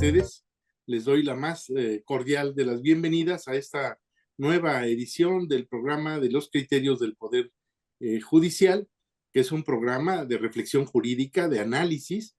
ustedes. Les doy la más cordial de las bienvenidas a esta nueva edición del programa de los criterios del Poder Judicial, que es un programa de reflexión jurídica, de análisis,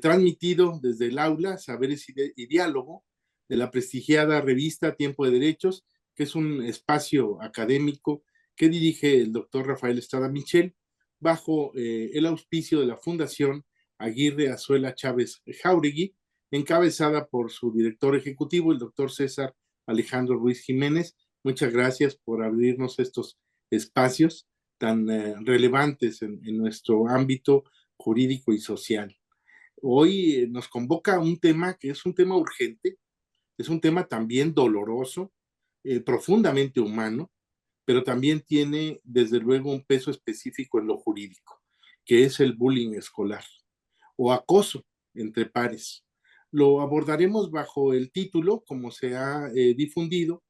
transmitido desde el aula Saberes y Diálogo de la prestigiada revista Tiempo de Derechos, que es un espacio académico que dirige el doctor Rafael Estrada Michel, bajo el auspicio de la Fundación Aguirre Azuela Chávez Jauregui, encabezada por su director ejecutivo, el doctor César Alejandro Ruiz Jiménez. Muchas gracias por abrirnos estos espacios tan relevantes en nuestro ámbito jurídico y social. Hoy nos convoca un tema que es un tema urgente, es un tema también doloroso, profundamente humano, pero también tiene desde luego un peso específico en lo jurídico, que es el bullying escolar o acoso entre pares. Lo abordaremos bajo el título, como se ha difundido,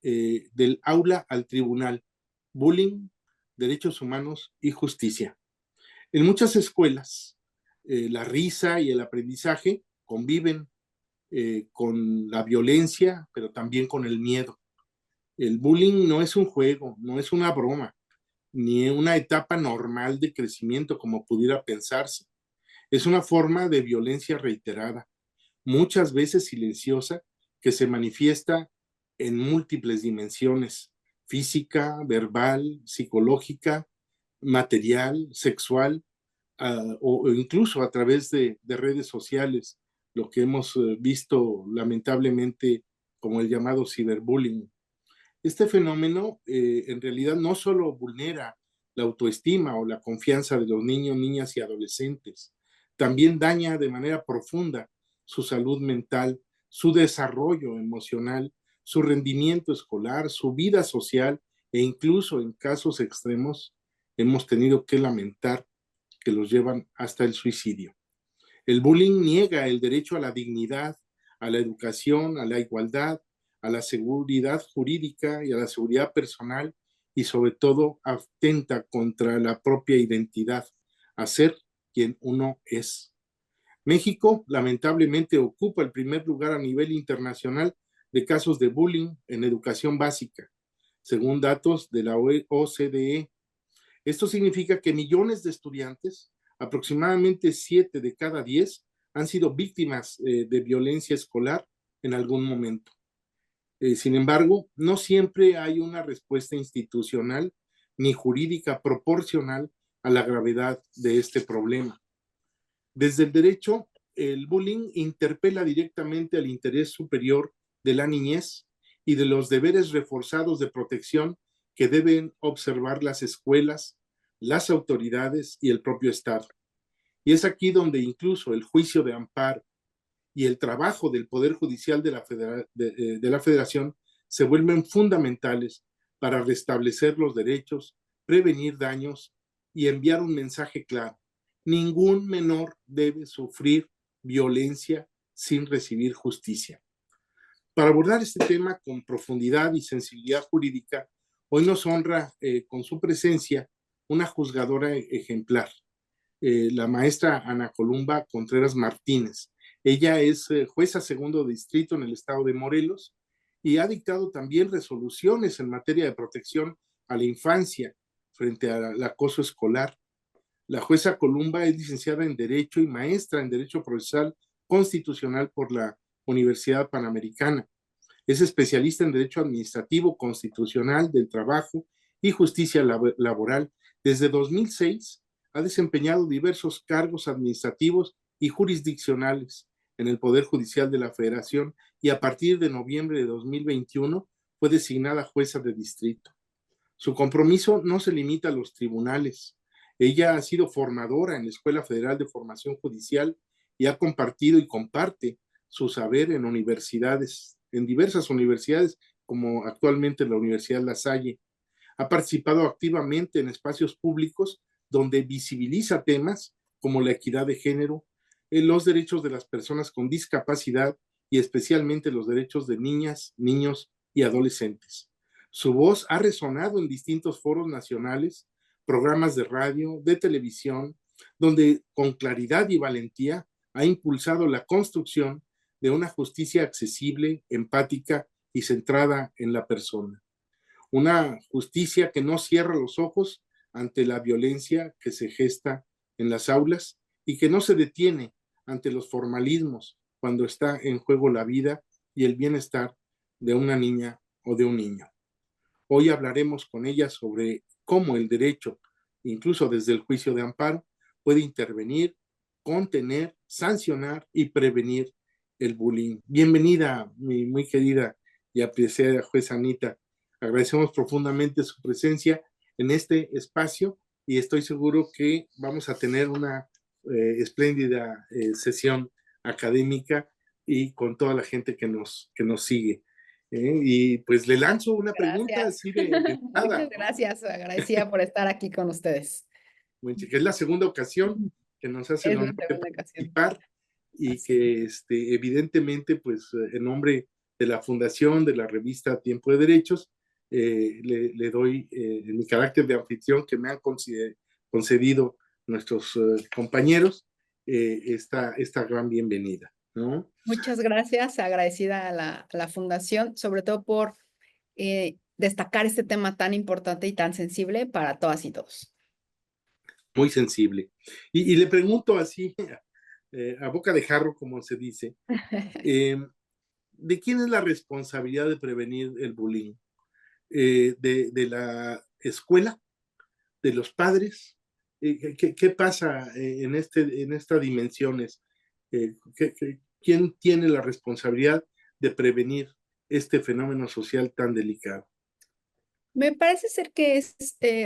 del aula al tribunal: bullying, derechos humanos y justicia. En muchas escuelas, la risa y el aprendizaje conviven con la violencia, pero también con el miedo. El bullying no es un juego, no es una broma, ni una etapa normal de crecimiento como pudiera pensarse. Es una forma de violencia reiterada, muchas veces silenciosa, que se manifiesta en múltiples dimensiones: física, verbal, psicológica, material, sexual, o incluso a través de redes sociales, lo que hemos visto lamentablemente como el llamado ciberbullying. Este fenómeno en realidad no solo vulnera la autoestima o la confianza de los niños, niñas y adolescentes, también daña de manera profunda su salud mental, su desarrollo emocional, su rendimiento escolar, su vida social, e incluso en casos extremos hemos tenido que lamentar que los llevan hasta el suicidio. El bullying niega el derecho a la dignidad, a la educación, a la igualdad, a la seguridad jurídica y a la seguridad personal, y sobre todo atenta contra la propia identidad, a ser quien uno es. México lamentablemente ocupa el primer lugar a nivel internacional de casos de bullying en educación básica, según datos de la OCDE. Esto significa que millones de estudiantes, aproximadamente 7 de cada 10, han sido víctimas de violencia escolar en algún momento. Sin embargo, no siempre hay una respuesta institucional ni jurídica proporcional a la gravedad de este problema. Desde el derecho, el bullying interpela directamente al interés superior de la niñez y de los deberes reforzados de protección que deben observar las escuelas, las autoridades y el propio Estado. Y es aquí donde incluso el juicio de amparo y el trabajo del Poder Judicial de la Federación se vuelven fundamentales para restablecer los derechos, prevenir daños y enviar un mensaje claro: ningún menor debe sufrir violencia sin recibir justicia. Para abordar este tema con profundidad y sensibilidad jurídica, hoy nos honra con su presencia una juzgadora ejemplar, la maestra Ana Columba Contreras Martínez. Ella es jueza segundo distrito en el estado de Morelos y ha dictado también resoluciones en materia de protección a la infancia frente al acoso escolar. La jueza Columba es licenciada en Derecho y maestra en Derecho Procesal Constitucional por la Universidad Panamericana. Es especialista en Derecho Administrativo, Constitucional, del Trabajo y Justicia Laboral. Desde 2006 ha desempeñado diversos cargos administrativos y jurisdiccionales en el Poder Judicial de la Federación, y a partir de noviembre de 2021 fue designada jueza de distrito. Su compromiso no se limita a los tribunales. Ella ha sido formadora en la Escuela Federal de Formación Judicial y ha compartido y comparte su saber en universidades, en diversas universidades, como actualmente la Universidad La Salle. Ha participado activamente en espacios públicos donde visibiliza temas como la equidad de género, los derechos de las personas con discapacidad y especialmente los derechos de niñas, niños y adolescentes. Su voz ha resonado en distintos foros nacionales, programas de radio, de televisión, donde con claridad y valentía ha impulsado la construcción de una justicia accesible, empática y centrada en la persona. Una justicia que no cierra los ojos ante la violencia que se gesta en las aulas y que no se detiene ante los formalismos cuando está en juego la vida y el bienestar de una niña o de un niño. Hoy hablaremos con ella sobre cómo el derecho, incluso desde el juicio de amparo, puede intervenir, contener, sancionar y prevenir el bullying. Bienvenida, mi muy querida y apreciada jueza Anita. Agradecemos profundamente su presencia en este espacio y estoy seguro que vamos a tener una espléndida sesión académica y con toda la gente que nos sigue. Y pues le lanzo una pregunta Gracias. así de Muchas nada, ¿no? gracias. Agradecida por estar aquí con ustedes. Que es la segunda ocasión que nos hace el Es mi honor de segunda ocasión. participar y Así es. que evidentemente, pues en nombre de la Fundación, de la revista Tiempo de Derechos, le doy en mi carácter de anfitrión que me han concedido nuestros compañeros esta gran bienvenida, ¿no? Muchas gracias. Agradecida a la Fundación, sobre todo por destacar este tema tan importante y tan sensible para todas y todos. Muy sensible. Y le pregunto así, a boca de jarro, como se dice, eh, ¿de quién es la responsabilidad de prevenir el bullying? De la escuela, de los padres. ¿Qué pasa en estas dimensiones? ¿Quién tiene la responsabilidad de prevenir este fenómeno social tan delicado? Me parece ser que es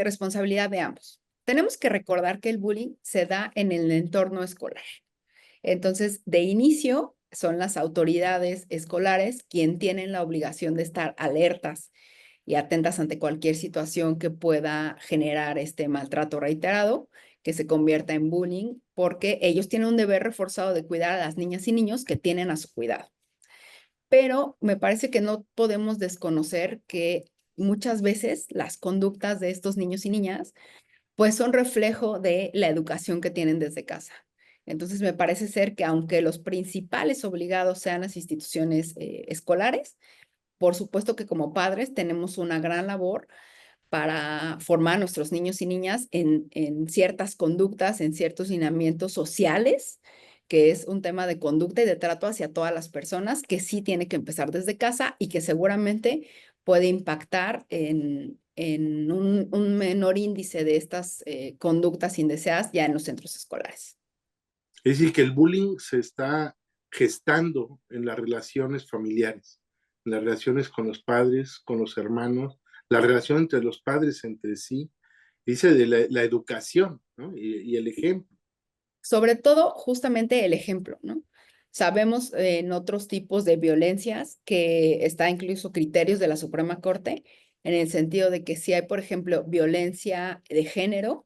responsabilidad de ambos. Tenemos que recordar que el bullying se da en el entorno escolar. Entonces, de inicio, son las autoridades escolares quien tienen la obligación de estar alertas y atentas ante cualquier situación que pueda generar este maltrato reiterado, que se convierta en bullying, porque ellos tienen un deber reforzado de cuidar a las niñas y niños que tienen a su cuidado. Pero me parece que no podemos desconocer que muchas veces las conductas de estos niños y niñas pues son reflejo de la educación que tienen desde casa. Entonces, me parece ser que aunque los principales obligados sean las instituciones escolares, por supuesto que como padres tenemos una gran labor para formar a nuestros niños y niñas en ciertas conductas, en ciertos lineamientos sociales, que es un tema de conducta y de trato hacia todas las personas, que sí tiene que empezar desde casa y que seguramente puede impactar en un menor índice de estas conductas indeseadas ya en los centros escolares. Es decir, que el bullying se está gestando en las relaciones familiares, en las relaciones con los padres, con los hermanos, la relación entre los padres entre sí, dice de la educación, ¿no? Y el ejemplo. Sobre todo, justamente el ejemplo, ¿no? Sabemos en otros tipos de violencias que está incluso criterios de la Suprema Corte, en el sentido de que si hay, por ejemplo, violencia de género,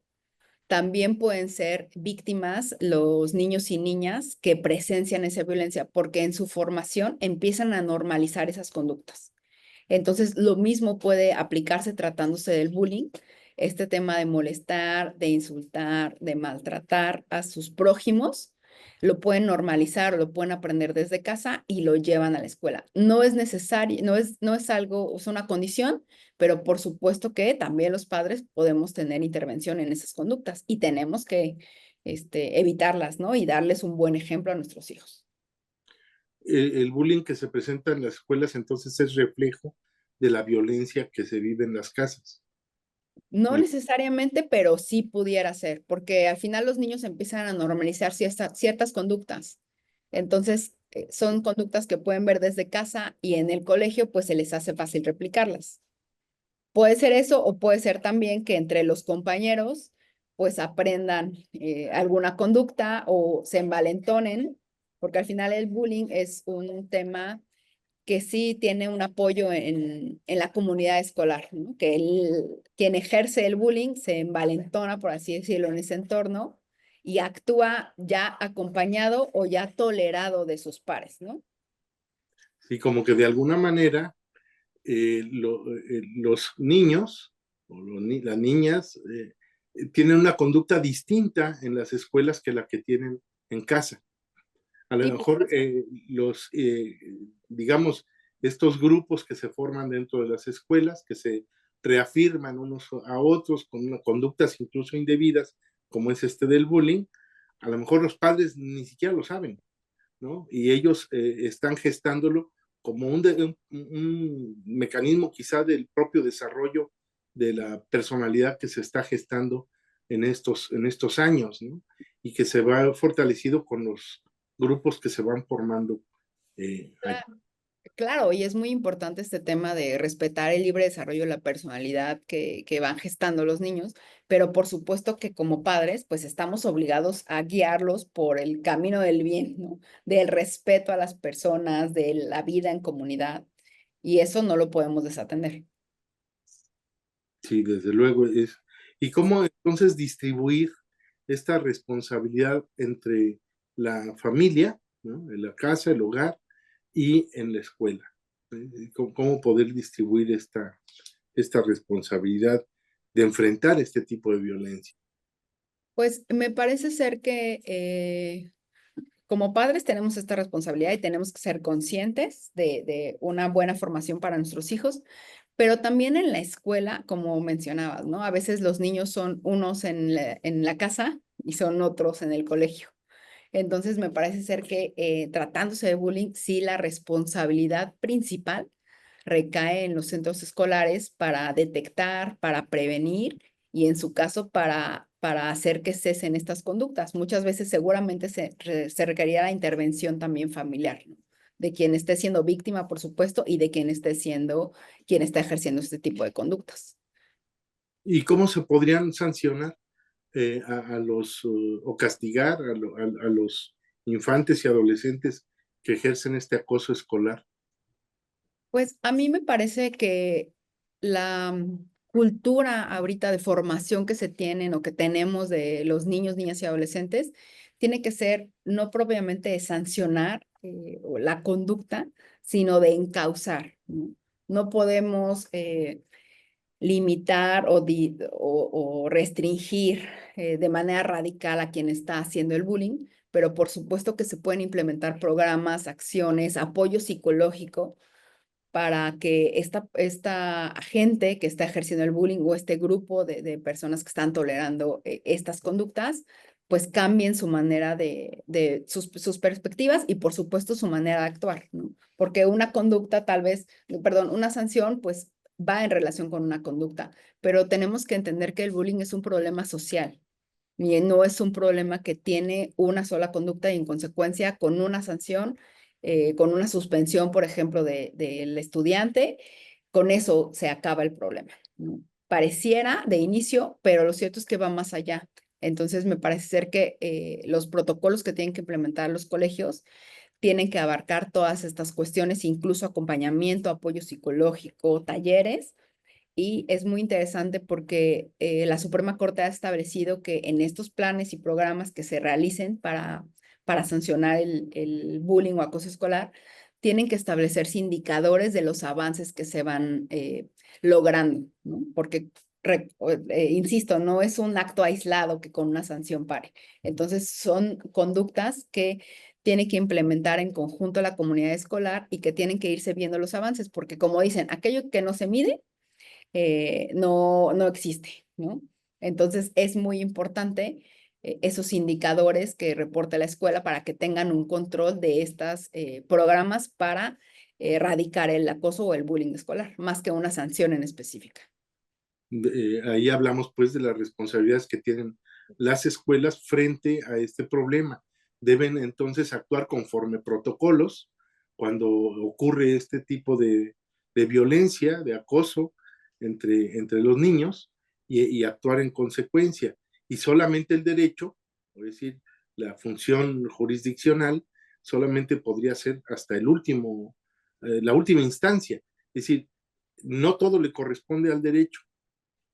también pueden ser víctimas los niños y niñas que presencian esa violencia, porque en su formación empiezan a normalizar esas conductas. Entonces, lo mismo puede aplicarse tratándose del bullying, este tema de molestar, de insultar, de maltratar a sus prójimos, lo pueden normalizar, lo pueden aprender desde casa y lo llevan a la escuela. No es necesario, no es algo, es una condición, pero por supuesto que también los padres podemos tener intervención en esas conductas y tenemos que evitarlas, ¿no? Y darles un buen ejemplo a nuestros hijos. El bullying que se presenta en las escuelas entonces es reflejo de la violencia que se vive en las casas. No necesariamente, pero sí pudiera ser, porque al final los niños empiezan a normalizar ciertas conductas. Entonces, son conductas que pueden ver desde casa y en el colegio, pues se les hace fácil replicarlas. Puede ser eso o puede ser también que entre los compañeros, pues aprendan alguna conducta o se envalentonen, porque al final el bullying es un tema que sí tiene un apoyo en la comunidad escolar, ¿no? Que quien ejerce el bullying se envalentona, por así decirlo, en ese entorno y actúa ya acompañado o ya tolerado de sus pares, ¿no? Y como que de alguna manera los niños o las niñas tienen una conducta distinta en las escuelas que la que tienen en casa. A lo Sí, por mejor digamos, estos grupos que se forman dentro de las escuelas, que se reafirman unos a otros con conductas incluso indebidas, como es este del bullying, a lo mejor los padres ni siquiera lo saben, ¿no? Y ellos están gestándolo como un mecanismo quizá del propio desarrollo de la personalidad que se está gestando en estos años, ¿no? Y que se va fortalecido con los grupos que se van formando allí. claro, y es muy importante este tema de respetar el libre desarrollo de la personalidad que van gestando los niños, pero por supuesto que como padres, pues estamos obligados a guiarlos por el camino del bien, ¿no? Del respeto a las personas, de la vida en comunidad, y eso no lo podemos desatender. Sí, desde luego es. ¿Y cómo entonces distribuir esta responsabilidad entre la familia, ¿no? En la casa, el hogar y en la escuela? ¿Cómo poder distribuir esta responsabilidad de enfrentar este tipo de violencia? Pues me parece ser que como padres tenemos esta responsabilidad y tenemos que ser conscientes de una buena formación para nuestros hijos, pero también en la escuela, como mencionabas, ¿no? A veces los niños son unos en la casa y son otros en el colegio. Entonces, me parece ser que tratándose de bullying, sí la responsabilidad principal recae en los centros escolares para detectar, para prevenir y en su caso para hacer que cesen estas conductas. Muchas veces seguramente se requerirá la intervención también familiar, ¿no? De quien esté siendo víctima, por supuesto, y de quien está ejerciendo este tipo de conductas. ¿Y cómo se podrían sancionar o castigar a los infantes y adolescentes que ejercen este acoso escolar? Pues a mí me parece que la cultura ahorita de formación que se tienen o que tenemos de los niños, niñas y adolescentes tiene que ser no propiamente de sancionar o la conducta, sino de encauzar, ¿no? No podemos limitar o restringir de manera radical a quien está haciendo el bullying, pero por supuesto que se pueden implementar programas, acciones, apoyo psicológico para que esta gente que está ejerciendo el bullying o este grupo de personas que están tolerando estas conductas, pues cambien su manera de sus perspectivas y por supuesto su manera de actuar, ¿no? Porque una conducta tal vez, perdón, una sanción pues va en relación con una conducta, pero tenemos que entender que el bullying es un problema social y no es un problema que tiene una sola conducta y en consecuencia con una sanción, con una suspensión, por ejemplo, del estudiante, con eso se acaba el problema, ¿no? Pareciera de inicio, pero lo cierto es que va más allá. Entonces, me parece ser que los protocolos que tienen que implementar los colegios tienen que abarcar todas estas cuestiones, incluso acompañamiento, apoyo psicológico, talleres, y es muy interesante porque la Suprema Corte ha establecido que en estos planes y programas que se realicen para sancionar el bullying o acoso escolar, tienen que establecerse indicadores de los avances que se van logrando, ¿no? Porque, insisto, no es un acto aislado que con una sanción pare. Entonces, son conductas que tiene que implementar en conjunto la comunidad escolar y que tienen que irse viendo los avances, porque como dicen, aquello que no se mide, no existe, ¿no? Entonces es muy importante esos indicadores que reporte la escuela para que tengan un control de estos programas para erradicar el acoso o el bullying escolar, más que una sanción en específica. Ahí hablamos pues de las responsabilidades que tienen las escuelas frente a este problema. Deben entonces actuar conforme protocolos cuando ocurre este tipo de violencia, de acoso entre los niños y actuar en consecuencia. Y solamente el derecho, es decir, la función jurisdiccional, solamente podría ser hasta la última instancia. Es decir, no todo le corresponde al derecho,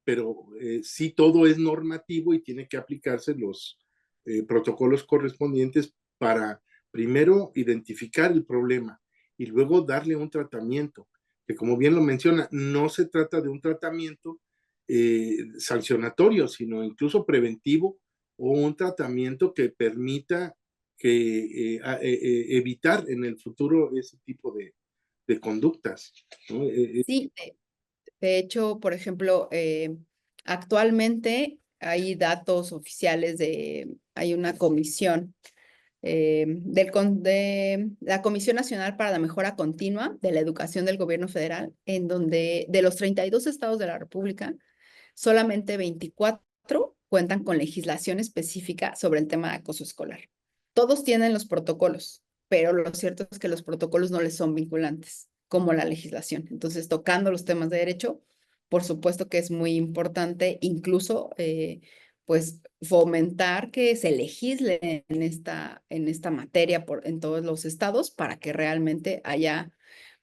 pero sí todo es normativo y tiene que aplicarse los protocolos correspondientes para primero identificar el problema y luego darle un tratamiento, que como bien lo menciona, no se trata de un tratamiento sancionatorio, sino incluso preventivo o un tratamiento que permita evitar en el futuro ese tipo de conductas, ¿no? Sí, de hecho, por ejemplo, actualmente hay datos oficiales hay una comisión de la Comisión Nacional para la Mejora Continua de la Educación del Gobierno Federal, en donde de los 32 estados de la República, solamente 24 cuentan con legislación específica sobre el tema de acoso escolar. Todos tienen los protocolos, pero lo cierto es que los protocolos no les son vinculantes, como la legislación. Entonces, tocando los temas de derecho, por supuesto que es muy importante incluso pues fomentar que se legisle en esta materia en todos los estados para que realmente haya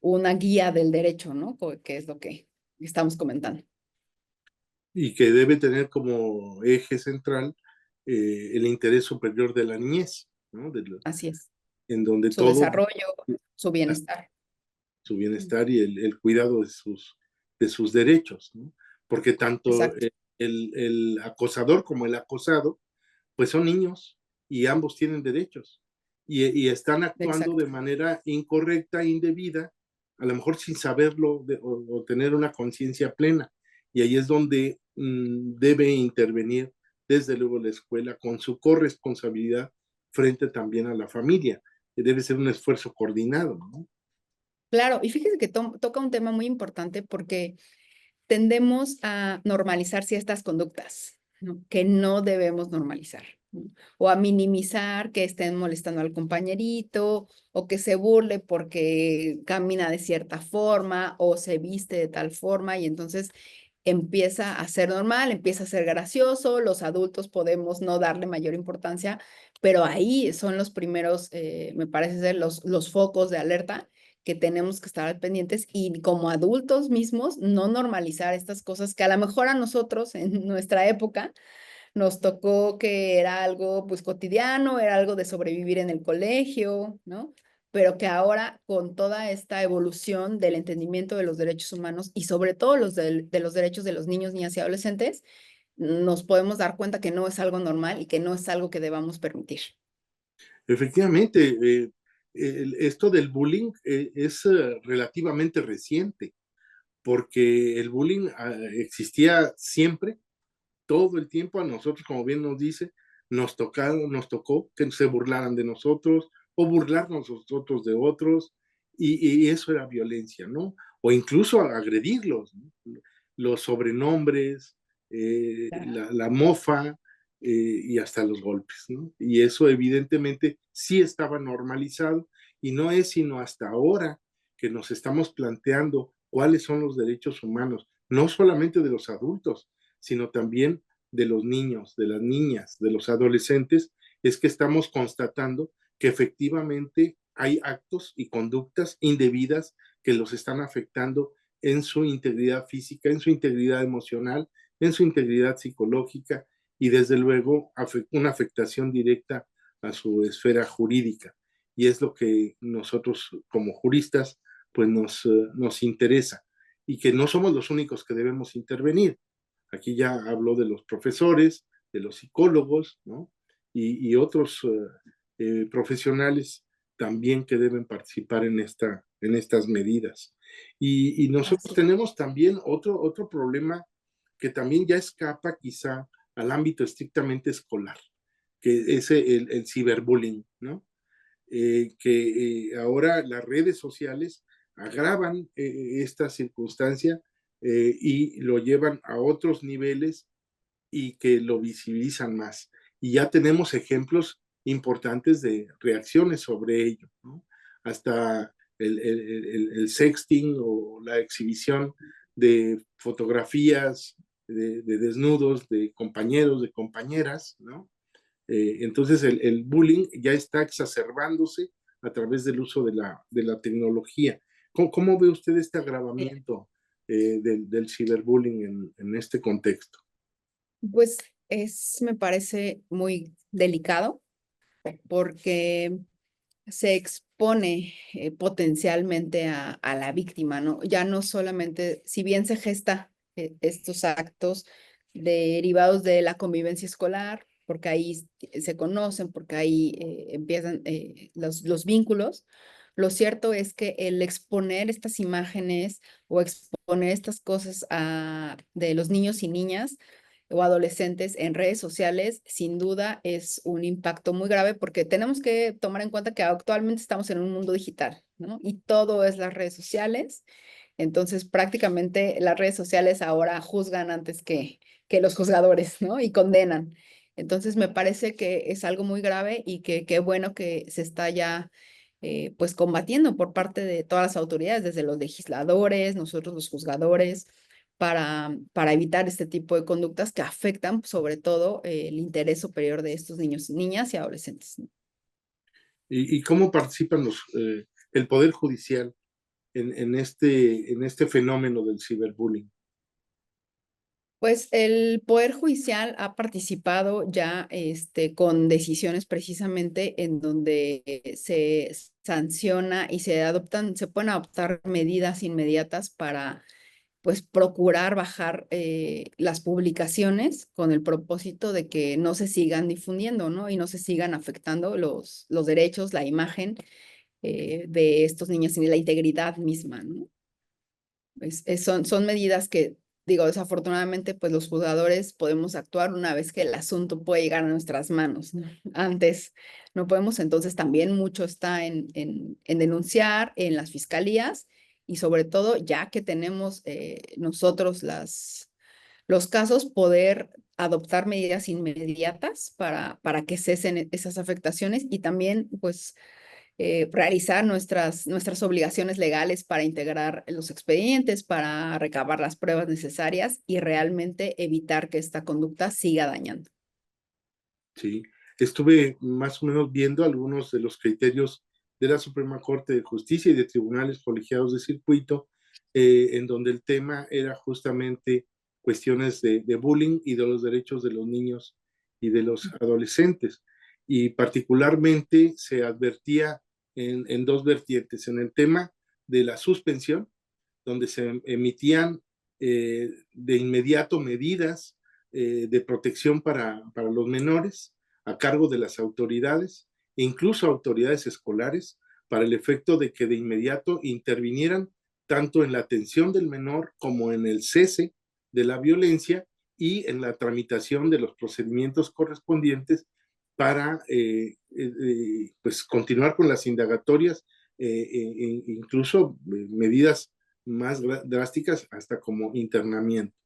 una guía del derecho, ¿no? Que es lo que estamos comentando. Y que debe tener como eje central el interés superior de la niñez, ¿no? Así es. En donde Su todo, desarrollo, su bienestar. su bienestar y el cuidado de sus derechos, ¿no? Porque tanto Exacto, el acosador como el acosado, pues son niños y ambos tienen derechos y están actuando exacto. de manera incorrecta, indebida, a lo mejor sin saberlo o tener una conciencia plena. Y ahí es donde debe intervenir desde luego la escuela con su corresponsabilidad frente también a la familia. Debe ser un esfuerzo coordinado, ¿no? Claro, y fíjese que toca un tema muy importante porque tendemos a normalizar ciertas conductas, ¿no? Que no debemos normalizar, ¿no? O a minimizar que estén molestando al compañerito o que se burle porque camina de cierta forma o se viste de tal forma y entonces empieza a ser normal, empieza a ser gracioso, los adultos podemos no darle mayor importancia, pero ahí son los primeros, me parece ser los focos de alerta que tenemos que estar al pendientes y como adultos mismos no normalizar estas cosas que a lo mejor a nosotros en nuestra época nos tocó que era algo pues cotidiano, era algo de sobrevivir en el colegio, ¿no? Pero que ahora con toda esta evolución del entendimiento de los derechos humanos y sobre todo de los derechos de los niños, niñas y adolescentes, nos podemos dar cuenta que no es algo normal y que no es algo que debamos permitir. Efectivamente, esto del bullying es relativamente reciente, porque el bullying existía siempre, todo el tiempo. A nosotros, como bien nos dice, nos tocó que se burlaran de nosotros o burlarnos nosotros de otros, y eso era violencia, ¿no? O incluso agredirlos, ¿no? Los sobrenombres, la mofa y hasta los golpes, ¿no? Y eso evidentemente sí estaba normalizado y no es sino hasta ahora que nos estamos planteando cuáles son los derechos humanos, no solamente de los adultos, sino también de los niños, de las niñas, de los adolescentes, es que estamos constatando que efectivamente hay actos y conductas indebidas que los están afectando en su integridad física, en su integridad emocional, en su integridad psicológica y desde luego una afectación directa a su esfera jurídica. Y es lo que nosotros como juristas pues nos interesa y que no somos los únicos que debemos intervenir. Aquí ya habló de los profesores, de los psicólogos, ¿no? Y otros profesionales también que deben participar en estas medidas. Y nosotros Así. tenemos también otro problema que también ya escapa quizá al ámbito estrictamente escolar, que es el ciberbullying, ¿no? Que ahora las redes sociales agravan esta circunstancia y lo llevan a otros niveles y que lo visibilizan más. Y ya tenemos ejemplos importantes de reacciones sobre ello, ¿no? Hasta el sexting o la exhibición de fotografías de desnudos de compañeros, de compañeras, ¿no? Entonces el bullying ya está exacerbándose a través del uso de la tecnología. ¿Cómo ve usted este agravamiento del ciberbullying en este contexto? Pues me parece muy delicado porque se expone potencialmente a la víctima, ¿no? Ya no solamente, si bien se gesta estos actos derivados de la convivencia escolar, porque ahí se conocen, porque ahí empiezan los vínculos. Lo cierto es que el exponer estas imágenes o exponer estas cosas de los niños y niñas o adolescentes en redes sociales, sin duda es un impacto muy grave porque tenemos que tomar en cuenta que actualmente estamos en un mundo digital, ¿no? Y todo es las redes sociales. Entonces, prácticamente las redes sociales ahora juzgan antes que los juzgadores, ¿no? Y condenan. Entonces, me parece que es algo muy grave y que qué bueno que se está ya, pues, combatiendo por parte de todas las autoridades, desde los legisladores, nosotros los juzgadores, para evitar este tipo de conductas que afectan sobre todo el interés superior de estos niños, niñas y adolescentes, ¿no? ¿Y cómo participan el Poder Judicial en este fenómeno del ciberbullying? Pues el Poder Judicial ha participado ya con decisiones precisamente en donde se sanciona y se pueden adoptar medidas inmediatas para pues procurar bajar las publicaciones con el propósito de que no se sigan difundiendo, ¿no? Y no se sigan afectando los derechos, la imagen de estos niños y la integridad misma, ¿no? Son medidas que, digo, desafortunadamente, pues los juzgadores podemos actuar una vez que el asunto puede llegar a nuestras manos, ¿no? Antes no podemos, entonces también mucho está en denunciar en las fiscalías y sobre todo, ya que tenemos nosotros los casos, poder adoptar medidas inmediatas para que cesen esas afectaciones y también, pues, realizar nuestras obligaciones legales para integrar los expedientes, para recabar las pruebas necesarias y realmente evitar que esta conducta siga dañando. Sí, estuve más o menos viendo algunos de los criterios de la Suprema Corte de Justicia y de tribunales colegiados de circuito, en donde el tema era justamente cuestiones de bullying y de los derechos de los niños y de los adolescentes. Y particularmente se advertía en dos vertientes, en el tema de la suspensión, donde se emitían de inmediato medidas de protección para los menores a cargo de las autoridades, e incluso autoridades escolares, para el efecto de que de inmediato intervinieran tanto en la atención del menor como en el cese de la violencia y en la tramitación de los procedimientos correspondientes para pues continuar con las indagatorias, incluso medidas más drásticas hasta como internamiento.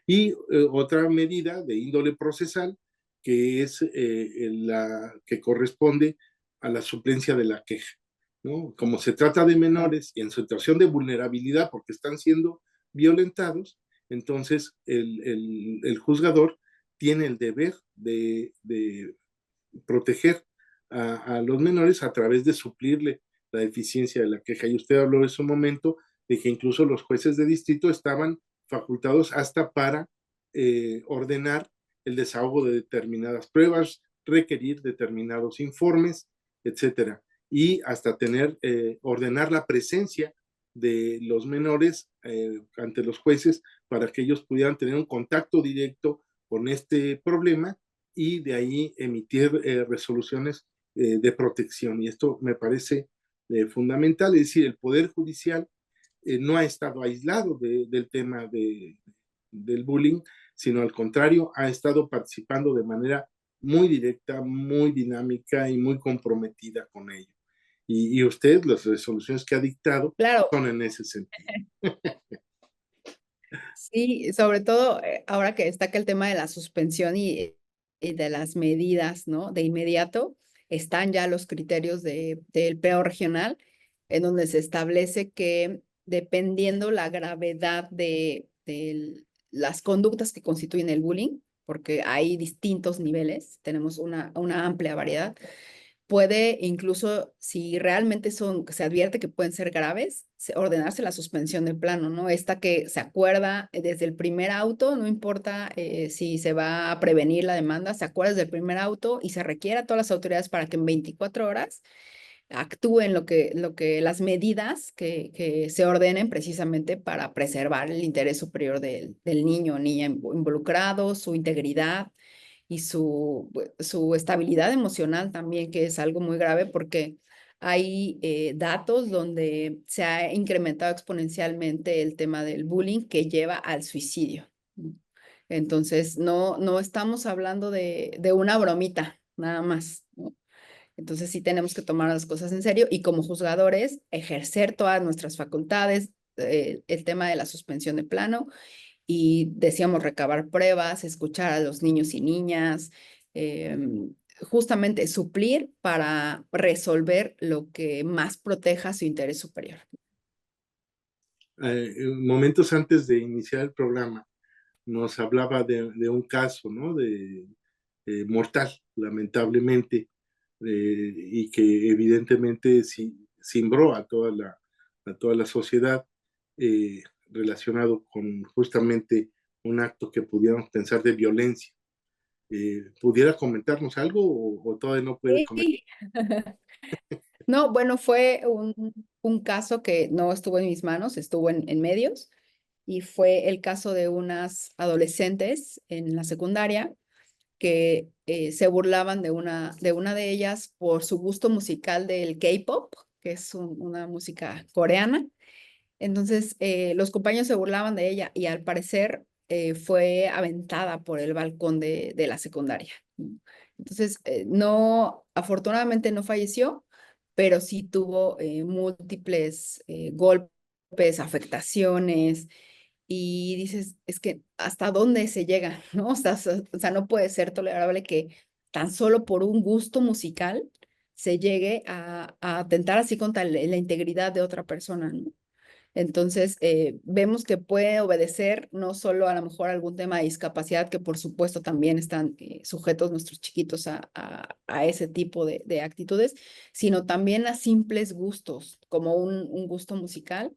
Y otra medida de índole procesal que es la que corresponde a la suplencia de la queja, ¿no? Como se trata de menores y en situación de vulnerabilidad porque están siendo violentados, entonces el juzgador tiene el deber de proteger a los menores a través de suplirle la deficiencia de la queja. Y usted habló en su momento de que incluso los jueces de distrito estaban facultados hasta para ordenar el desahogo de determinadas pruebas, requerir determinados informes, etcétera, y hasta ordenar la presencia de los menores ante los jueces para que ellos pudieran tener un contacto directo con este problema y de ahí emitir resoluciones de protección. Y esto me parece fundamental, es decir, el Poder Judicial no ha estado aislado del tema del bullying, sino al contrario, ha estado participando de manera muy directa, muy dinámica y muy comprometida con ello. Y usted, las resoluciones que ha dictado Claro, son en ese sentido. sí, sobre todo ahora que destaca el tema de la suspensión y de las medidas, ¿no? De inmediato están ya los criterios del PEO regional, en donde se establece que dependiendo la gravedad de las conductas que constituyen el bullying, porque hay distintos niveles, tenemos una amplia variedad, puede incluso, si realmente se advierte que pueden ser graves, ordenarse la suspensión de plano, ¿no? Esta que se acuerda desde el primer auto, no importa si se va a prevenir la demanda, se acuerda desde el primer auto y se requiere a todas las autoridades para que en 24 horas actúen las medidas que se ordenen precisamente para preservar el interés superior del niño o niña involucrado, su integridad y su estabilidad emocional también, que es algo muy grave porque hay datos donde se ha incrementado exponencialmente el tema del bullying que lleva al suicidio. Entonces, no estamos hablando de una bromita, nada más, ¿no? Entonces, sí tenemos que tomar las cosas en serio y como juzgadores, ejercer todas nuestras facultades, el tema de la suspensión de plano y decíamos recabar pruebas, escuchar a los niños y niñas, eh, justamente suplir para resolver lo que más proteja su interés superior. Momentos antes de iniciar el programa, nos hablaba de un caso, ¿no? Mortal, lamentablemente, y que evidentemente cimbró a toda la sociedad, relacionado con justamente un acto que pudiéramos pensar de violencia. ¿Pudiera comentarnos algo o todavía no puede comentar? Sí. No, bueno, fue un caso que no estuvo en mis manos, estuvo en medios y fue el caso de unas adolescentes en la secundaria que se burlaban de una de ellas por su gusto musical del K-pop, que es una música coreana. Entonces, los compañeros se burlaban de ella y al parecer fue aventada por el balcón de la secundaria. Entonces, no, afortunadamente no falleció, pero sí tuvo múltiples golpes, afectaciones, y dices, es que hasta dónde se llega, ¿no? O sea, no puede ser tolerable que tan solo por un gusto musical se llegue a atentar así contra la integridad de otra persona, ¿no? Entonces, vemos que puede obedecer no solo a lo mejor algún tema de discapacidad, que por supuesto también están sujetos nuestros chiquitos a ese tipo de actitudes, sino también a simples gustos, como un gusto musical.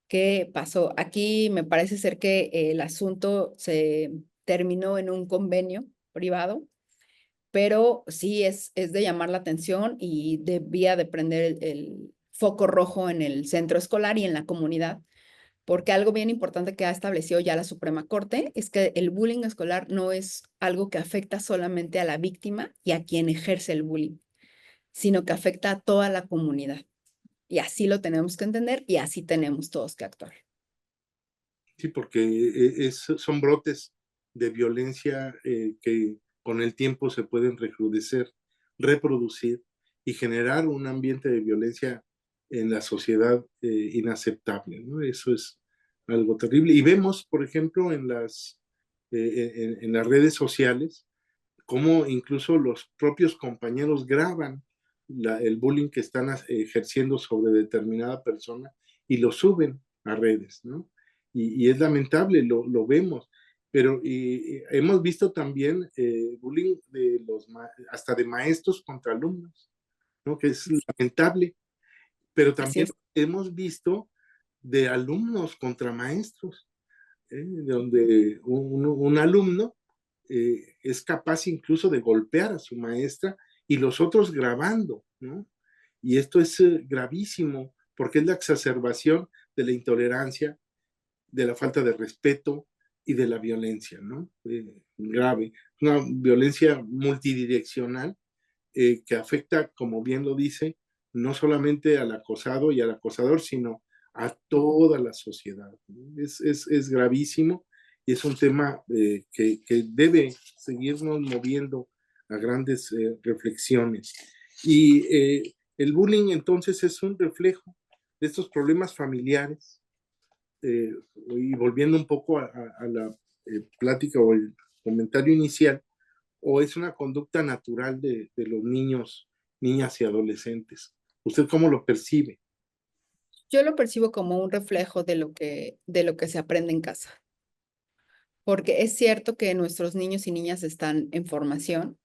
¿Qué pasó? Aquí me parece ser que el asunto se terminó en un convenio privado, pero sí es de llamar la atención y debía de prender el foco rojo en el centro escolar y en la comunidad, porque algo bien importante que ha establecido ya la Suprema Corte es que el bullying escolar no es algo que afecta solamente a la víctima y a quien ejerce el bullying, sino que afecta a toda la comunidad. Y así lo tenemos que entender y así tenemos todos que actuar. Sí, porque son brotes de violencia que con el tiempo se pueden recrudecer, reproducir y generar un ambiente de violencia en la sociedad inaceptable, ¿no? Eso es algo terrible. Y vemos, por ejemplo, en las redes sociales, cómo incluso los propios compañeros graban el bullying que están ejerciendo sobre determinada persona y lo suben a redes, ¿no? Y es lamentable, lo vemos, pero hemos visto también bullying hasta de maestros contra alumnos, ¿no? Que es lamentable, pero Así también es. hemos visto de alumnos contra maestros, donde un alumno es capaz incluso de golpear a su maestra y los otros grabando, ¿no? Y esto es gravísimo porque es la exacerbación de la intolerancia, de la falta de respeto y de la violencia, ¿no? Grave, una violencia multidireccional que afecta, como bien lo dice, no solamente al acosado y al acosador, sino a toda la sociedad. Es gravísimo y es un tema que debe seguirnos moviendo a grandes reflexiones. Y el bullying entonces es un reflejo de estos problemas familiares. Y volviendo un poco a la plática o el comentario inicial, o es una conducta natural de los niños, niñas y adolescentes. ¿Usted cómo lo percibe? Yo lo percibo como un reflejo de lo que se aprende en casa, porque es cierto que nuestros niños y niñas están en formación,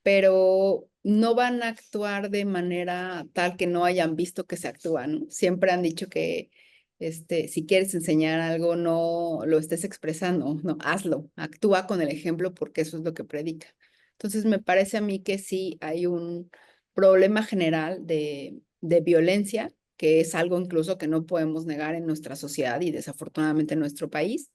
pero no van a actuar de manera tal que no hayan visto que se actúa, ¿no? Siempre han dicho que si quieres enseñar algo, no lo estés expresando, no, hazlo, actúa con el ejemplo porque eso es lo que predica. Entonces, me parece a mí que sí hay un problema general de violencia, que es algo incluso que no podemos negar en nuestra sociedad y desafortunadamente en nuestro país,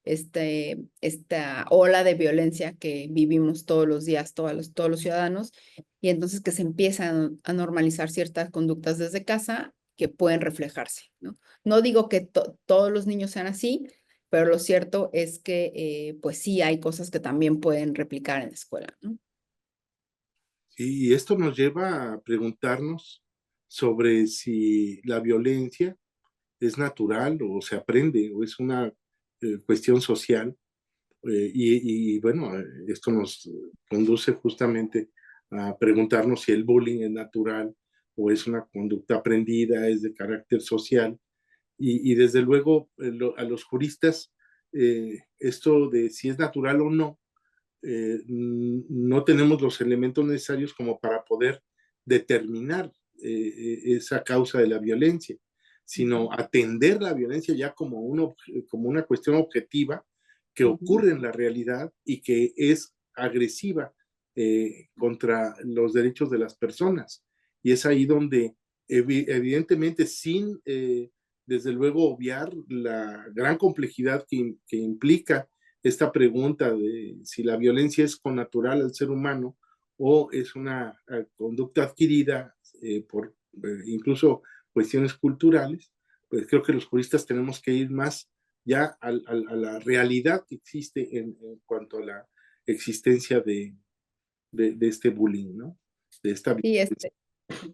esta ola de violencia que vivimos todos los días, todos los ciudadanos, y entonces que se empiezan a normalizar ciertas conductas desde casa que pueden reflejarse, ¿no? No digo que todos los niños sean así, pero lo cierto es que pues sí hay cosas que también pueden replicar en la escuela, ¿no? Y esto nos lleva a preguntarnos sobre si la violencia es natural o se aprende o es una cuestión social. Bueno, esto nos conduce justamente a preguntarnos si el bullying es natural o es una conducta aprendida, es de carácter social. Desde luego a los juristas esto de si es natural o no, no tenemos los elementos necesarios como para poder determinar esa causa de la violencia, sino atender la violencia ya como una cuestión objetiva que Ujú. ocurre en la realidad y que es agresiva contra los derechos de las personas. Y es ahí donde, evidentemente, sin, desde luego, obviar la gran complejidad que implica esta pregunta de si la violencia es connatural al ser humano o es una conducta adquirida por incluso cuestiones culturales, pues creo que los juristas tenemos que ir más ya a la realidad que existe en cuanto a la existencia de este bullying, ¿no? De esta Y violencia.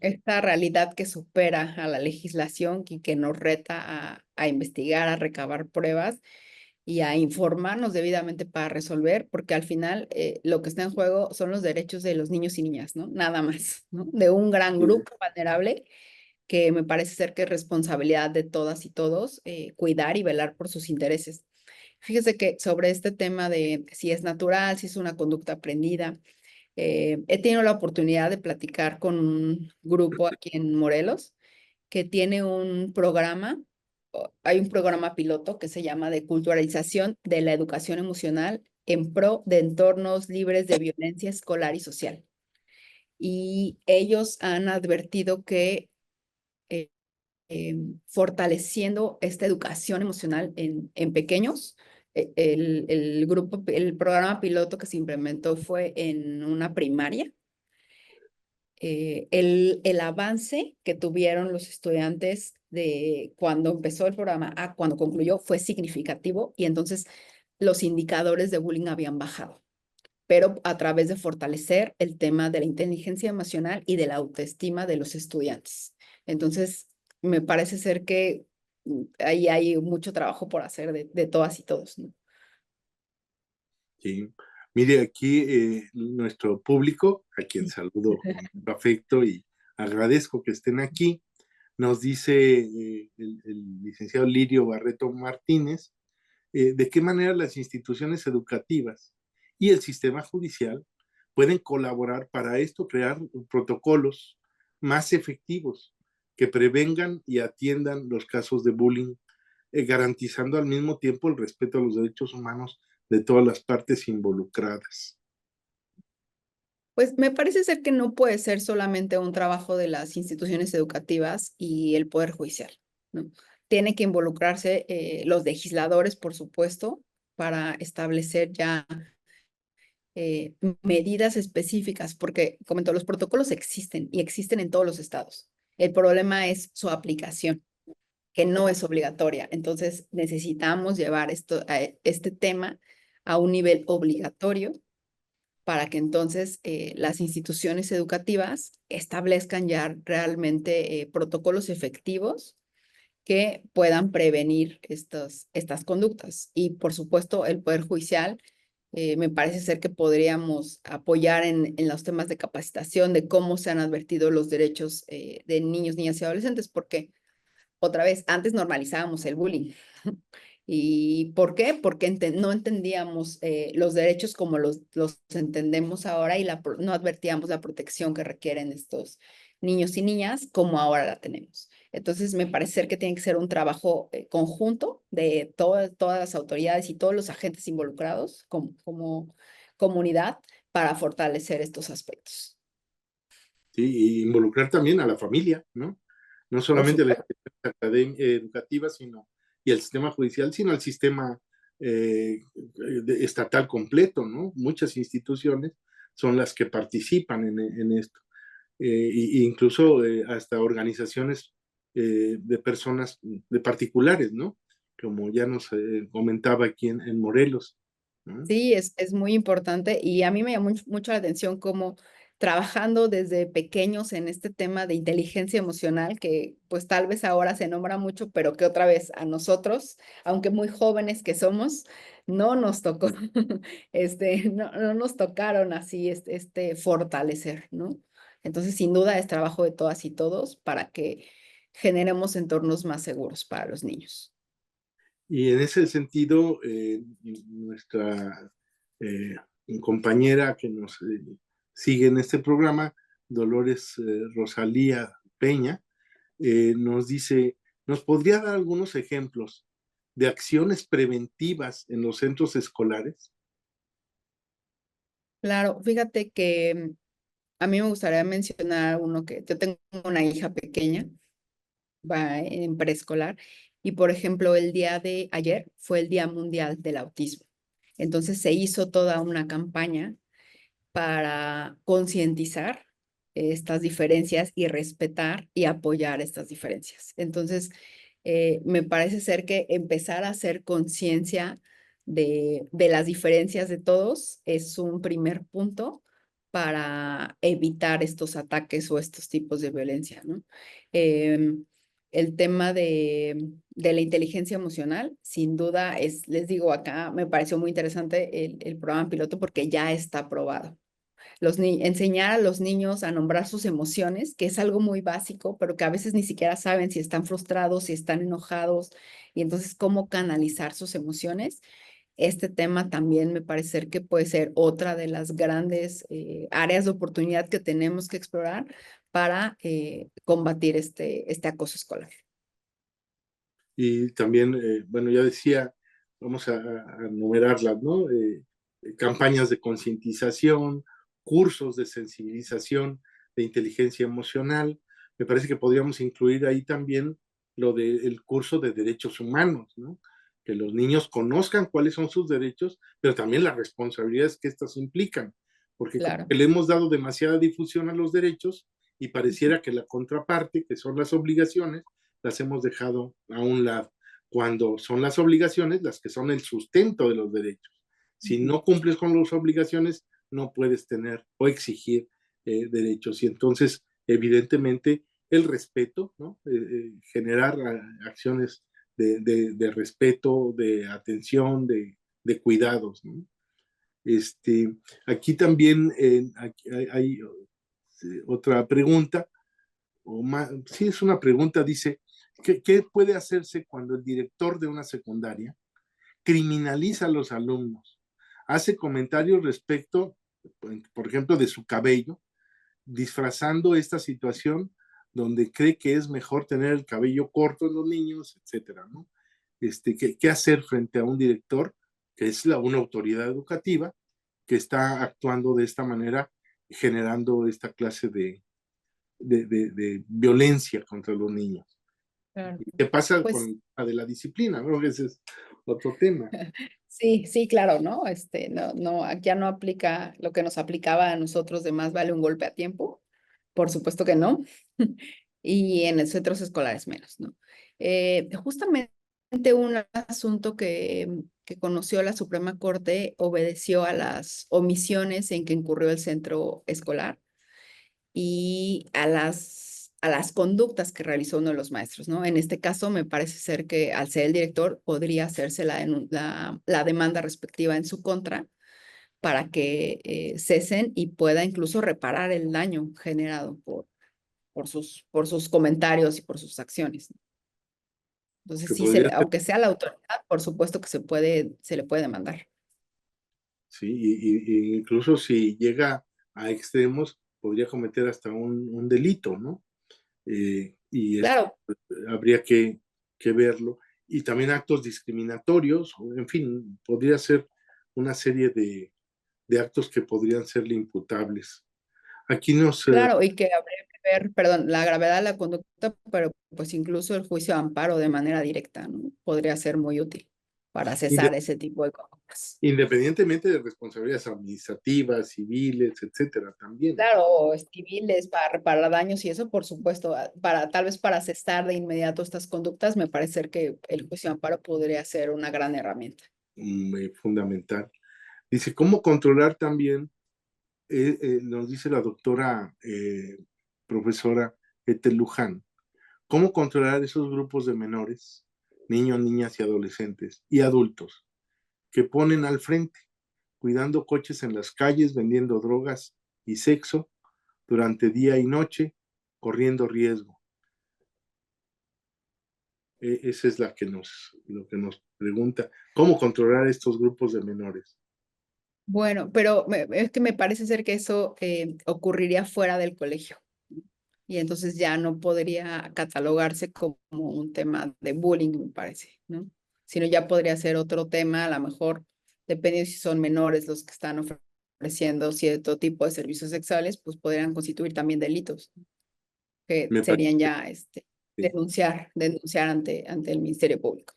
esta realidad que supera a la legislación y que nos reta a investigar, a recabar pruebas y a informarnos debidamente para resolver, porque al final lo que está en juego son los derechos de los niños y niñas, ¿no? Nada más, ¿no? De un gran grupo vulnerable que me parece ser que es responsabilidad de todas y todos cuidar y velar por sus intereses. Fíjese que sobre este tema de si es natural, si es una conducta aprendida, he tenido la oportunidad de platicar con un grupo aquí en Morelos que tiene un programa, hay un programa piloto que se llama de culturalización de la educación emocional en pro de entornos libres de violencia escolar y social. Y ellos han advertido que fortaleciendo esta educación emocional en pequeños, el programa piloto que se implementó fue en una primaria. El avance que tuvieron los estudiantes de cuando empezó el programa a cuando concluyó fue significativo y entonces los indicadores de bullying habían bajado, pero a través de fortalecer el tema de la inteligencia emocional y de la autoestima de los estudiantes. Entonces, me parece ser que ahí hay mucho trabajo por hacer de todas y todos, ¿no? Sí. Mire, aquí nuestro público, a quien saludo con mucho afecto y agradezco que estén aquí, nos dice el licenciado Lirio Barreto Martínez, de qué manera las instituciones educativas y el sistema judicial pueden colaborar para esto, crear protocolos más efectivos que prevengan y atiendan los casos de bullying, garantizando al mismo tiempo el respeto a los derechos humanos de todas las partes involucradas. Pues me parece ser que no puede ser solamente un trabajo de las instituciones educativas y el Poder Judicial, ¿no? Tiene que involucrarse los legisladores, por supuesto, para establecer ya medidas específicas, porque, como los protocolos existen y existen en todos los estados. El problema es su aplicación, que no es obligatoria. Entonces, necesitamos llevar este tema a un nivel obligatorio para que entonces las instituciones educativas establezcan ya realmente protocolos efectivos que puedan prevenir estas conductas. Y por supuesto, el Poder Judicial, me parece ser que podríamos apoyar en los temas de capacitación, de cómo se han advertido los derechos de niños, niñas y adolescentes, porque otra vez, antes normalizábamos el bullying. ¿Y por qué? Porque no entendíamos los derechos como los entendemos ahora y no advertíamos la protección que requieren estos niños y niñas como ahora la tenemos. Entonces, me parece ser que tiene que ser un trabajo conjunto de todas las autoridades y todos los agentes involucrados como comunidad para fortalecer estos aspectos. ¿Sí? Y involucrar también a la familia, ¿no? No Por solamente a la supuesto. institución educativa, sino, y el sistema judicial, sino al sistema estatal completo, ¿no? Muchas instituciones son las que participan en esto. Incluso hasta organizaciones de personas, de particulares, ¿no? Como ya nos comentaba aquí en Morelos, ¿no? Sí, es muy importante y a mí me llamó mucho la atención cómo trabajando desde pequeños en este tema de inteligencia emocional, que pues tal vez ahora se nombra mucho, pero que otra vez a nosotros, aunque muy jóvenes que somos, no nos tocó, no nos tocaron así fortalecer, ¿no? Entonces, sin duda es trabajo de todas y todos para que generemos entornos más seguros para los niños. Y en ese sentido, nuestra eh, compañera que nos sigue en este programa, Dolores Rosalía Peña, nos dice, ¿nos podría dar algunos ejemplos de acciones preventivas en los centros escolares? Claro, fíjate que a mí me gustaría mencionar uno que yo tengo una hija pequeña, va en preescolar, y por ejemplo, el día de ayer fue el Día Mundial del Autismo. Entonces se hizo toda una campaña para concientizar estas diferencias y respetar y apoyar estas diferencias. Entonces, me parece ser que empezar a hacer conciencia de las diferencias de todos es un primer punto para evitar estos ataques o estos tipos de violencia, ¿no? Em, el tema de la inteligencia emocional, sin duda, les digo acá, me pareció muy interesante el programa piloto porque ya está aprobado. Enseñar a los niños a nombrar sus emociones, que es algo muy básico, pero que a veces ni siquiera saben si están frustrados, si están enojados, y entonces cómo canalizar sus emociones. Este tema también me parece que puede ser otra de las grandes áreas de oportunidad que tenemos que explorar para combatir este acoso escolar. Y también, bueno, ya decía, vamos a enumerarlas, ¿no? Campañas de concientización, cursos de sensibilización de inteligencia emocional. Me parece que podríamos incluir ahí también lo del curso de derechos humanos, ¿no? Que los niños conozcan cuáles son sus derechos, pero también las responsabilidades que estos implican, porque como Claro. que le hemos dado demasiada difusión a los derechos y pareciera que la contraparte, que son las obligaciones, las hemos dejado a un lado, cuando son las obligaciones las que son el sustento de los derechos. Si no cumples con las obligaciones, no puedes tener o exigir derechos. Y entonces, evidentemente, el respeto, ¿no? Generar acciones de respeto, de atención, de cuidados, ¿no? Aquí también hay otra pregunta, o más, sí es una pregunta, dice, ¿qué puede hacerse cuando el director de una secundaria criminaliza a los alumnos? Hace comentarios respecto, por ejemplo, de su cabello, disfrazando esta situación donde cree que es mejor tener el cabello corto en los niños, etcétera, ¿no? ¿Qué hacer frente a un director que es una autoridad educativa que está actuando de esta manera, generando esta clase de violencia contra los niños? Claro. ¿Qué pasa Pues con la de la disciplina? ¿No? Ese es otro tema. sí, sí, claro, ¿no? Ya no aplica lo que nos aplicaba a nosotros de más vale un golpe a tiempo. Por supuesto que no. Y en los centros escolares menos, ¿no? Justamente un asunto que conoció la Suprema Corte obedeció a las omisiones en que incurrió el centro escolar y a las conductas que realizó uno de los maestros, ¿no? En este caso, me parece ser que al ser el director podría hacerse la demanda respectiva en su contra para que cesen y pueda incluso reparar el daño generado por sus comentarios y por sus acciones. Entonces, Que sí, podría ser, aunque sea la autoridad, por supuesto que se le puede demandar. sí, y incluso si llega a extremos, podría cometer hasta un delito, ¿no? Y esto Claro, habría que verlo. Y también actos discriminatorios, en fin, podría ser una serie de actos que podrían serle imputables. Aquí nos, claro, y que habría que ver, perdón, la gravedad de la conducta, pero pues incluso el juicio de amparo de manera directa, ¿no? Podría ser muy útil para cesar ese tipo de conductas. Independientemente de responsabilidades administrativas, civiles, etcétera, también. Claro, o civiles para reparar daños y eso, por supuesto, para tal vez para cesar de inmediato estas conductas, me parece que el juicio de amparo podría ser una gran herramienta. Fundamental. Dice, ¿cómo controlar también? Nos dice la doctora profesora Ethel Luján, ¿cómo controlar esos grupos de menores, niños, niñas y adolescentes y adultos que ponen al frente, cuidando coches en las calles, vendiendo drogas y sexo durante día y noche, corriendo riesgo? Esa es lo que nos pregunta, ¿cómo controlar estos grupos de menores? Bueno, pero es que me parece ser que eso ocurriría fuera del colegio y entonces ya no podría catalogarse como un tema de bullying, me parece, ¿no? Sino ya podría ser otro tema, a lo mejor, dependiendo si son menores los que están ofreciendo cierto tipo de servicios sexuales, pues podrían constituir también delitos, que Me parece, serían ya sí, denunciar ante el Ministerio Público.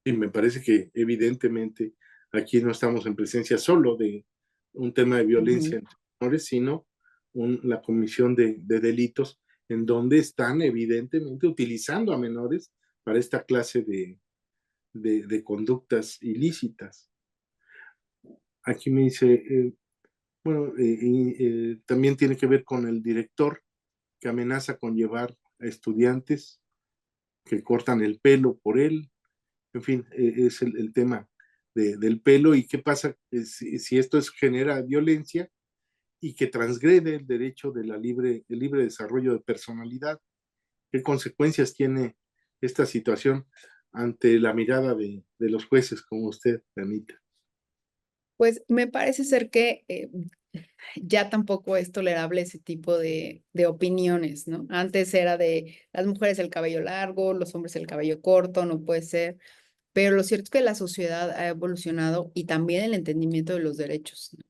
y me parece que evidentemente aquí no estamos en presencia solo de un tema de violencia Ujú. entre menores, sino la comisión de delitos en donde están evidentemente utilizando a menores para esta clase de conductas ilícitas. Aquí me dice, bueno, también tiene que ver con el director que amenaza con llevar a estudiantes que cortan el pelo por él. En fin, es el tema del pelo y qué pasa si esto genera violencia y que transgrede el derecho de el libre desarrollo de personalidad. ¿Qué consecuencias tiene esta situación ante la mirada de los jueces como usted, Anita? Pues me parece ser que ya tampoco es tolerable ese tipo de opiniones, ¿no? Antes era de las mujeres el cabello largo, los hombres el cabello corto, no puede ser, pero lo cierto es que la sociedad ha evolucionado y también el entendimiento de los derechos, ¿no?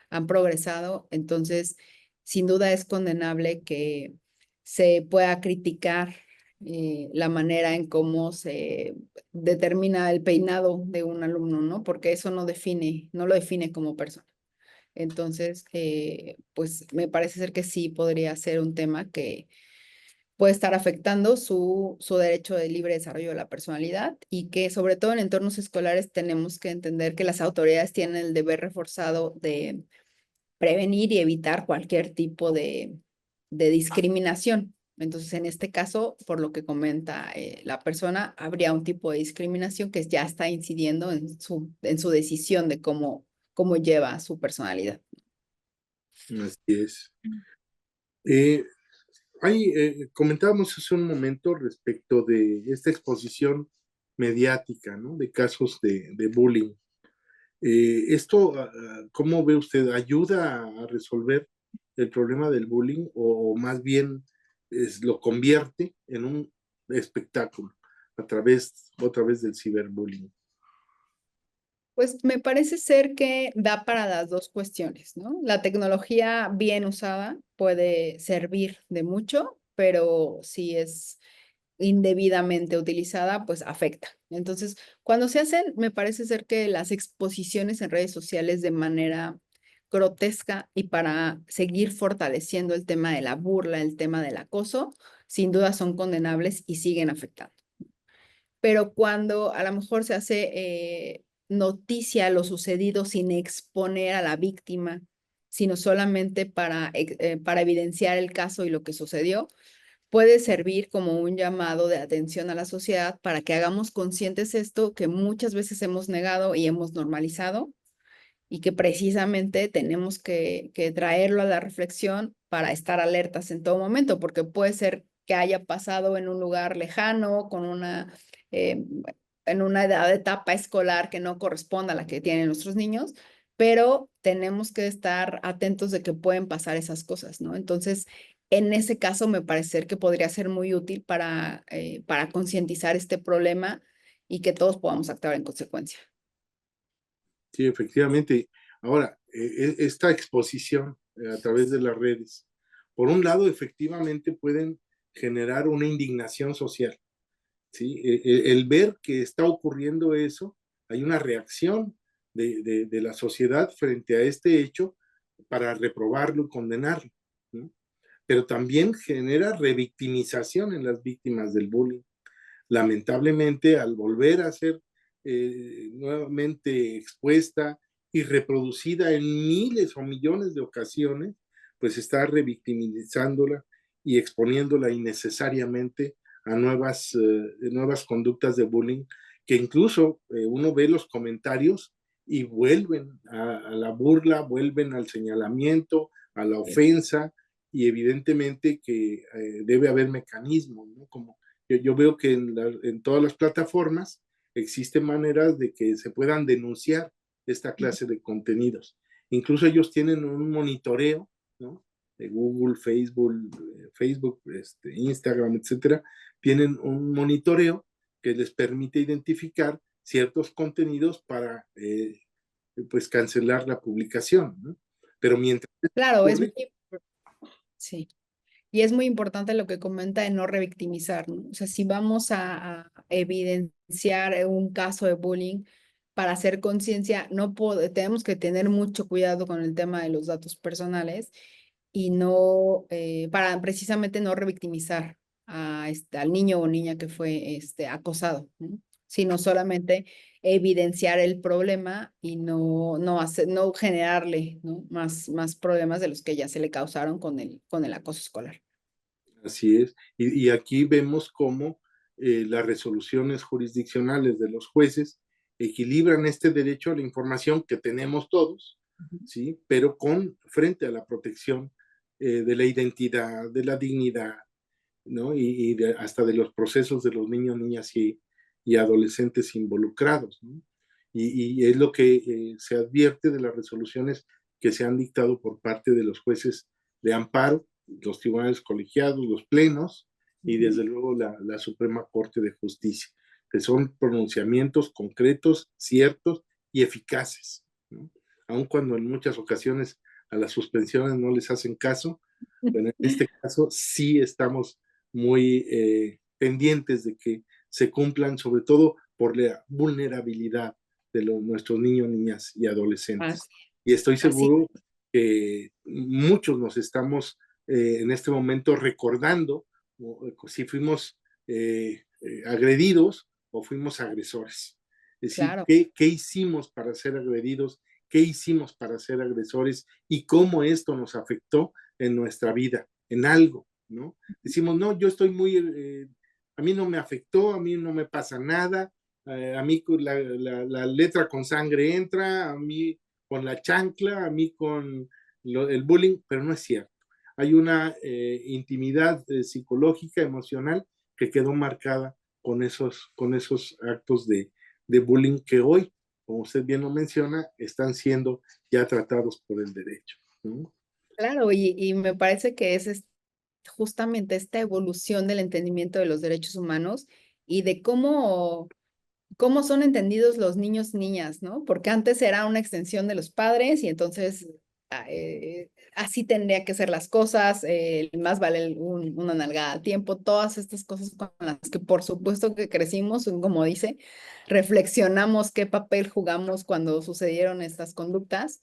Han progresado, entonces sin duda es condenable que se pueda criticar la manera en cómo se determina el peinado de un alumno, ¿no? Porque eso no lo define como persona. Entonces, pues me parece ser que sí podría ser un tema que puede estar afectando su derecho de libre desarrollo de la personalidad y que sobre todo en entornos escolares tenemos que entender que las autoridades tienen el deber reforzado de prevenir y evitar cualquier tipo de discriminación. Entonces, en este caso, por lo que comenta la persona, habría un tipo de discriminación que ya está incidiendo en su decisión de cómo lleva su personalidad. Así es. Eh, comentábamos hace un momento respecto de esta exposición mediática, ¿no? De casos de bullying. Esto, ¿cómo ve usted? ¿Ayuda a resolver el problema del bullying o más bien lo convierte en un espectáculo otra vez del ciberbullying? Pues me parece ser que da para las dos cuestiones, ¿no? La tecnología bien usada puede servir de mucho, pero si es indebidamente utilizada, pues afecta. Entonces, cuando se hacen, me parece ser que las exposiciones en redes sociales de manera grotesca y para seguir fortaleciendo el tema de la burla, el tema del acoso, sin duda son condenables y siguen afectando. Pero cuando a lo mejor se hace noticia lo sucedido sin exponer a la víctima, sino solamente para evidenciar el caso y lo que sucedió, puede servir como un llamado de atención a la sociedad para que hagamos conscientes esto que muchas veces hemos negado y hemos normalizado y que precisamente tenemos que traerlo a la reflexión para estar alertas en todo momento, porque puede ser que haya pasado en un lugar lejano, eh, en una edad de etapa escolar que no corresponda a la que tienen nuestros niños, pero tenemos que estar atentos de que pueden pasar esas cosas, ¿no? Entonces, en ese caso, me parece que podría ser muy útil para concientizar este problema y que todos podamos actuar en consecuencia. Sí, efectivamente. Ahora, esta exposición a través de las redes, por un lado, efectivamente pueden generar una indignación social, ¿sí? El ver que está ocurriendo eso hay una reacción de la sociedad frente a este hecho para reprobarlo y condenarlo, ¿no? Pero también genera revictimización en las víctimas del bullying. Lamentablemente, al volver a ser nuevamente expuesta y reproducida en miles o millones de ocasiones, pues está revictimizándola y exponiéndola innecesariamente a nuevas conductas de bullying, que incluso uno ve los comentarios y vuelven a la burla, vuelven al señalamiento, a la ofensa, y evidentemente que debe haber mecanismos, ¿no? Como yo veo que en todas las plataformas existen maneras de que se puedan denunciar esta clase de contenidos. Incluso ellos tienen un monitoreo, ¿no? De Google, Facebook, Instagram, etcétera, tienen un monitoreo que les permite identificar ciertos contenidos para pues cancelar la publicación, ¿no? Pero mientras Claro, ocurre, sí. Y es muy importante lo que comenta de no revictimizar, ¿no? O sea, si vamos a evidenciar un caso de bullying para hacer conciencia, no tenemos que tener mucho cuidado con el tema de los datos personales y no, para precisamente no revictimizar al niño o niña que fue acosado, ¿no? Sino solamente evidenciar el problema y no generarle, ¿no? Más problemas de los que ya se le causaron con el acoso escolar. así es. Y aquí vemos cómo las resoluciones jurisdiccionales de los jueces equilibran este derecho a la información que tenemos todos, ¿sí? Pero frente a la protección de la identidad, de la dignidad, ¿no? Hasta de los procesos de los niños, niñas y adolescentes involucrados, ¿no? Y es lo que se advierte de las resoluciones que se han dictado por parte de los jueces de amparo, los tribunales colegiados, los plenos y desde luego la Suprema Corte de Justicia, que son pronunciamientos concretos, ciertos y eficaces, ¿no? Aun cuando en muchas ocasiones a las suspensiones no les hacen caso, pero en este caso sí estamos muy pendientes de que se cumplan, sobre todo por la vulnerabilidad de nuestros niños, niñas y adolescentes. Así, Y estoy así. seguro que muchos nos estamos en este momento recordando si fuimos agredidos o fuimos agresores. Es decir, Claro, ¿qué hicimos para ser agredidos? ¿Qué hicimos para ser agresores? ¿Y cómo esto nos afectó en nuestra vida, en algo, ¿no? Decimos, no, yo estoy a mí no me afectó, a mí no me pasa nada, a mí la letra con sangre entra, a mí con la chancla, a mí con el bullying, pero no es cierto. Hay una intimidad psicológica, emocional, que quedó marcada con esos actos de bullying que hoy, como usted bien lo menciona, están siendo ya tratados por el derecho, ¿no? claro, y me parece que justamente esta evolución del entendimiento de los derechos humanos y de cómo son entendidos los niños, niñas, ¿no? Porque antes era una extensión de los padres y entonces así tendría que ser las cosas, más vale una nalgada al tiempo, todas estas cosas con las que por supuesto que crecimos, como dice, reflexionamos qué papel jugamos cuando sucedieron estas conductas,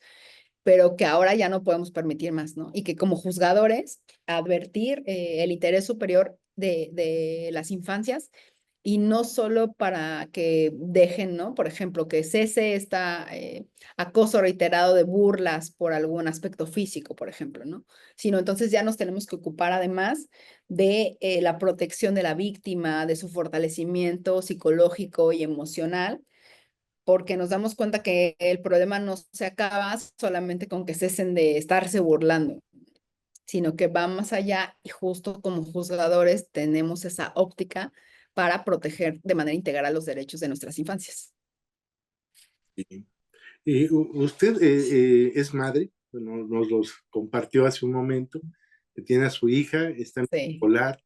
pero que ahora ya no podemos permitir más, ¿no? Y que como juzgadores, advertir el interés superior de las infancias y no solo para que dejen, ¿no? Por ejemplo, que cese acoso reiterado de burlas por algún aspecto físico, por ejemplo, ¿no? Sino entonces ya nos tenemos que ocupar además de la protección de la víctima, de su fortalecimiento psicológico y emocional, porque nos damos cuenta que el problema no se acaba solamente con que cesen de estarse burlando, sino que va más allá y justo como juzgadores tenemos esa óptica para proteger de manera integral los derechos de nuestras infancias. Usted es madre, nos los compartió hace un momento, que tiene a su hija, está en Sí, escolar,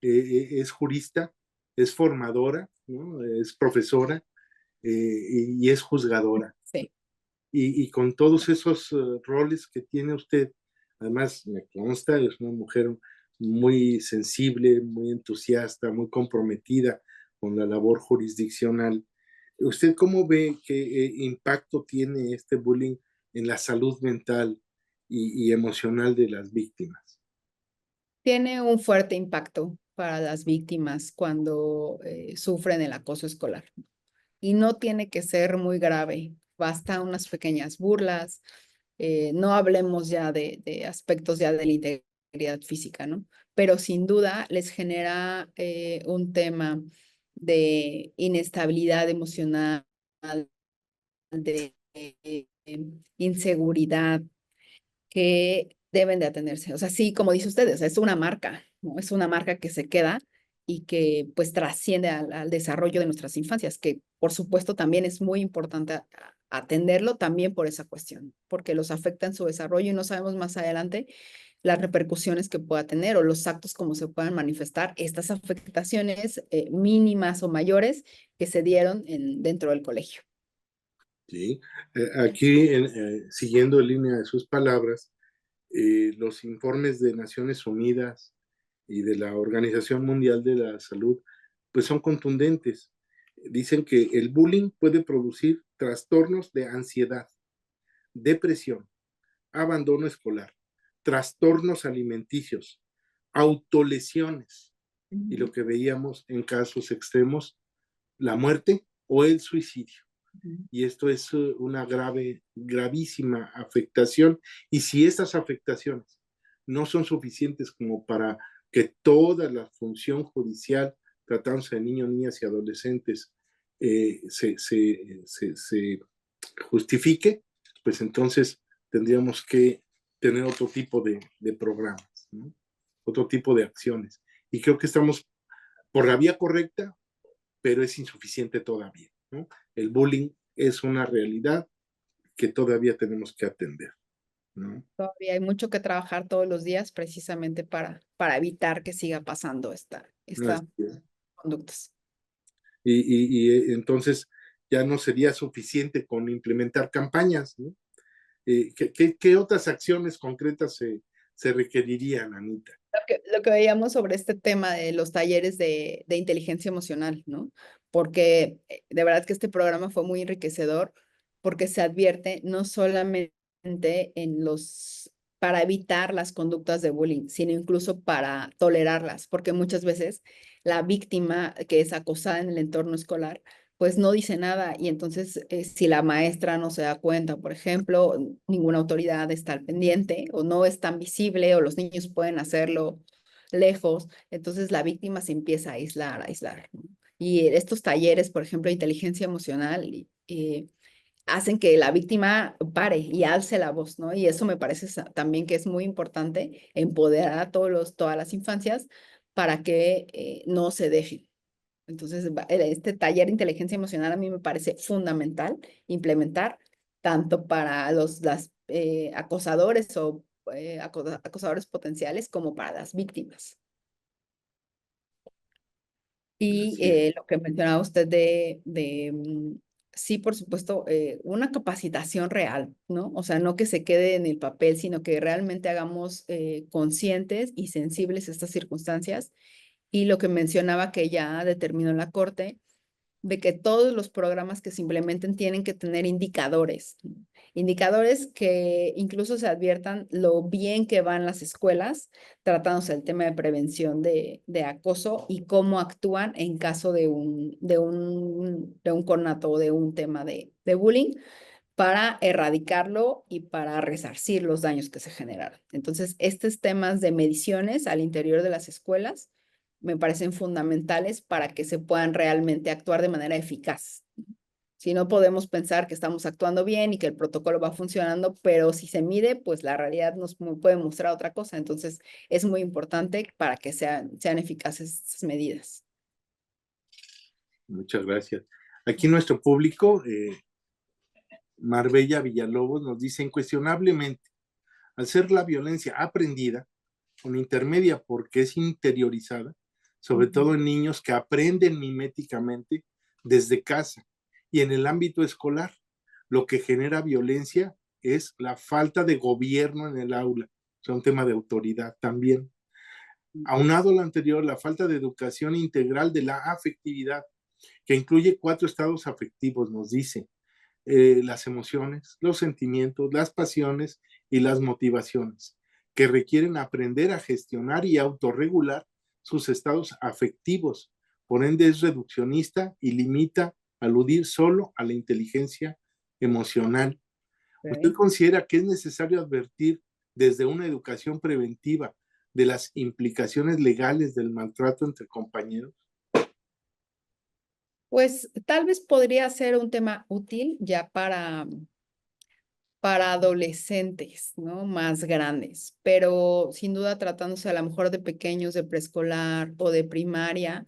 es jurista, es formadora, ¿no? Es profesora y es juzgadora. sí, Y con todos esos roles que tiene usted, además me consta, es una mujer muy sensible, muy entusiasta, muy comprometida con la labor jurisdiccional. ¿Usted cómo ve qué impacto tiene este bullying en la salud mental y emocional de las víctimas? Tiene un fuerte impacto para las víctimas cuando sufren el acoso escolar. Y no tiene que ser muy grave, basta unas pequeñas burlas, no hablemos ya de aspectos ya de la integridad física, ¿no? Pero sin duda les genera un tema de inestabilidad emocional, de inseguridad, que deben de atenderse. O sea, sí, como dice ustedes, es una marca, ¿no? Es una marca que se queda y que pues trasciende al desarrollo de nuestras infancias, que por supuesto también es muy importante atenderlo también por esa cuestión, porque los afecta en su desarrollo y no sabemos más adelante las repercusiones que pueda tener o los actos como se puedan manifestar estas afectaciones mínimas o mayores que se dieron dentro del colegio. ¿Sí? Aquí, siguiendo en línea de sus palabras, los informes de Naciones Unidas y de la Organización Mundial de la Salud, pues son contundentes. Dicen que el bullying puede producir trastornos de ansiedad, depresión, abandono escolar, trastornos alimenticios, autolesiones y lo que veíamos en casos extremos, la muerte o el suicidio. Y esto es una gravísima afectación. Y si estas afectaciones no son suficientes como para que toda la función judicial, tratándose de niños, niñas y adolescentes, se justifique, pues entonces tendríamos que tener otro tipo de programas, ¿no? Otro tipo de acciones. Y creo que estamos por la vía correcta, pero es insuficiente todavía, ¿no? El bullying es una realidad que todavía tenemos que atender, ¿no? Todavía hay mucho que trabajar todos los días precisamente para evitar que siga pasando esta Así es. conductas. Entonces ya no sería suficiente con implementar campañas, ¿no? ¿Qué otras acciones concretas se requerirían, Anita? Lo que veíamos sobre este tema de los talleres de inteligencia emocional, ¿no? Porque de verdad que este programa fue muy enriquecedor porque se advierte no solamente para evitar las conductas de bullying, sino incluso para tolerarlas, porque muchas veces la víctima que es acosada en el entorno escolar pues no dice nada y entonces si la maestra no se da cuenta, por ejemplo, ninguna autoridad está al pendiente o no es tan visible o los niños pueden hacerlo lejos, entonces la víctima se empieza a aislar, ¿no? Y estos talleres, por ejemplo, de inteligencia emocional, hacen que la víctima pare y alce la voz, ¿no? Y eso me parece también que es muy importante, empoderar a todas las infancias para que no se dejen. Entonces, este taller de inteligencia emocional a mí me parece fundamental implementar tanto para las acosadores o acosadores potenciales como para las víctimas. Y Así es. lo que mencionaba usted sí, por supuesto, una capacitación real, ¿no? O sea, no que se quede en el papel, sino que realmente hagamos conscientes y sensibles estas circunstancias. Y lo que mencionaba que ya determinó la Corte, de que todos los programas que se implementen tienen que tener indicadores, ¿no? Indicadores que incluso se adviertan lo bien que van las escuelas, tratándose del tema de prevención de acoso y cómo actúan en caso de un conato o de un tema de bullying para erradicarlo y para resarcir los daños que se generaron. Entonces, estos temas de mediciones al interior de las escuelas me parecen fundamentales para que se puedan realmente actuar de manera eficaz. Si no podemos pensar que estamos actuando bien y que el protocolo va funcionando, pero si se mide, pues la realidad nos puede mostrar otra cosa. Entonces, es muy importante para que sean eficaces esas medidas. Muchas gracias. Aquí nuestro público, Marbella Villalobos, nos dice incuestionablemente, al ser la violencia aprendida, con intermedia porque es interiorizada, sobre todo en niños que aprenden miméticamente desde casa y en el ámbito escolar. Lo que genera violencia es la falta de gobierno en el aula, o sea, un tema de autoridad también. Aunado a lo anterior, la falta de educación integral de la afectividad, que incluye 4 estados afectivos, nos dice, las emociones, los sentimientos, las pasiones y las motivaciones, que requieren aprender a gestionar y autorregular sus estados afectivos. Por ende, es reduccionista y limita aludir solo a la inteligencia emocional. ¿Usted Ok. considera que es necesario advertir desde una educación preventiva de las implicaciones legales del maltrato entre compañeros? Pues tal vez podría ser un tema útil ya para adolescentes, ¿no? Más grandes, pero sin duda tratándose a lo mejor de pequeños de preescolar o de primaria,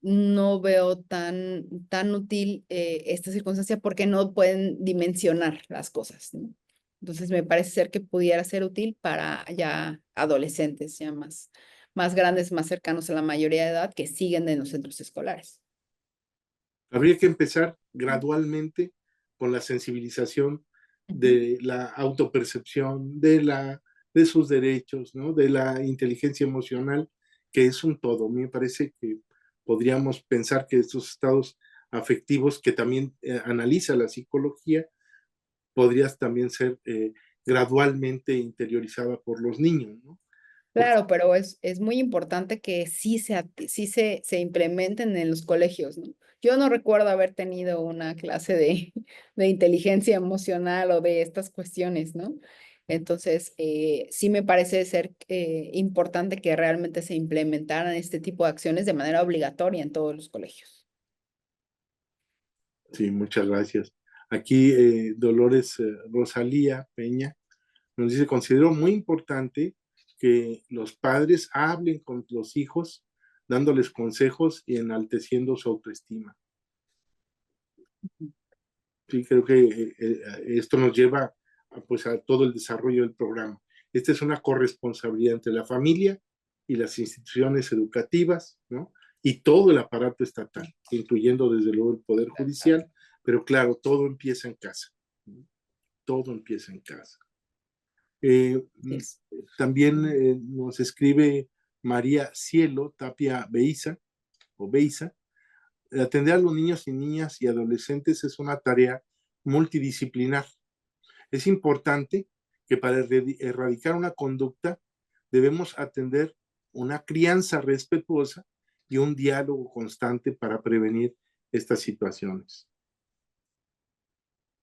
no veo tan útil esta circunstancia porque no pueden dimensionar las cosas, ¿no? Entonces me parece ser que pudiera ser útil para ya adolescentes, ya más grandes, más cercanos a la mayoría de edad que siguen en los centros escolares. Habría que empezar gradualmente con la sensibilización Ujú. de la autopercepción, de sus derechos, ¿no? De la inteligencia emocional, que es un todo. A mí me parece que podríamos pensar que estos estados afectivos que también analiza la psicología, podrías también ser gradualmente interiorizada por los niños, ¿no? Porque Claro, pero es muy importante que sí se implementen en los colegios, ¿no? Yo no recuerdo haber tenido una clase de inteligencia emocional o de estas cuestiones, ¿no? Entonces, sí me parece ser importante que realmente se implementaran este tipo de acciones de manera obligatoria en todos los colegios. sí, muchas gracias. Aquí Dolores Rosalía Peña nos dice, considero muy importante que los padres hablen con los hijos, dándoles consejos y enalteciendo su autoestima. Sí, creo que esto nos lleva pues, a todo el desarrollo del programa. Esta es una corresponsabilidad entre la familia y las instituciones educativas, ¿no? Y todo el aparato estatal, incluyendo desde luego el Poder Judicial, pero claro, todo empieza en casa. ¿No? Todo empieza en casa. Eh, Así es. También nos escribe María Cielo Tapia Beiza, o Beiza. Atender a los niños y niñas y adolescentes es una tarea multidisciplinar. Es importante que para erradicar una conducta debemos atender una crianza respetuosa y un diálogo constante para prevenir estas situaciones.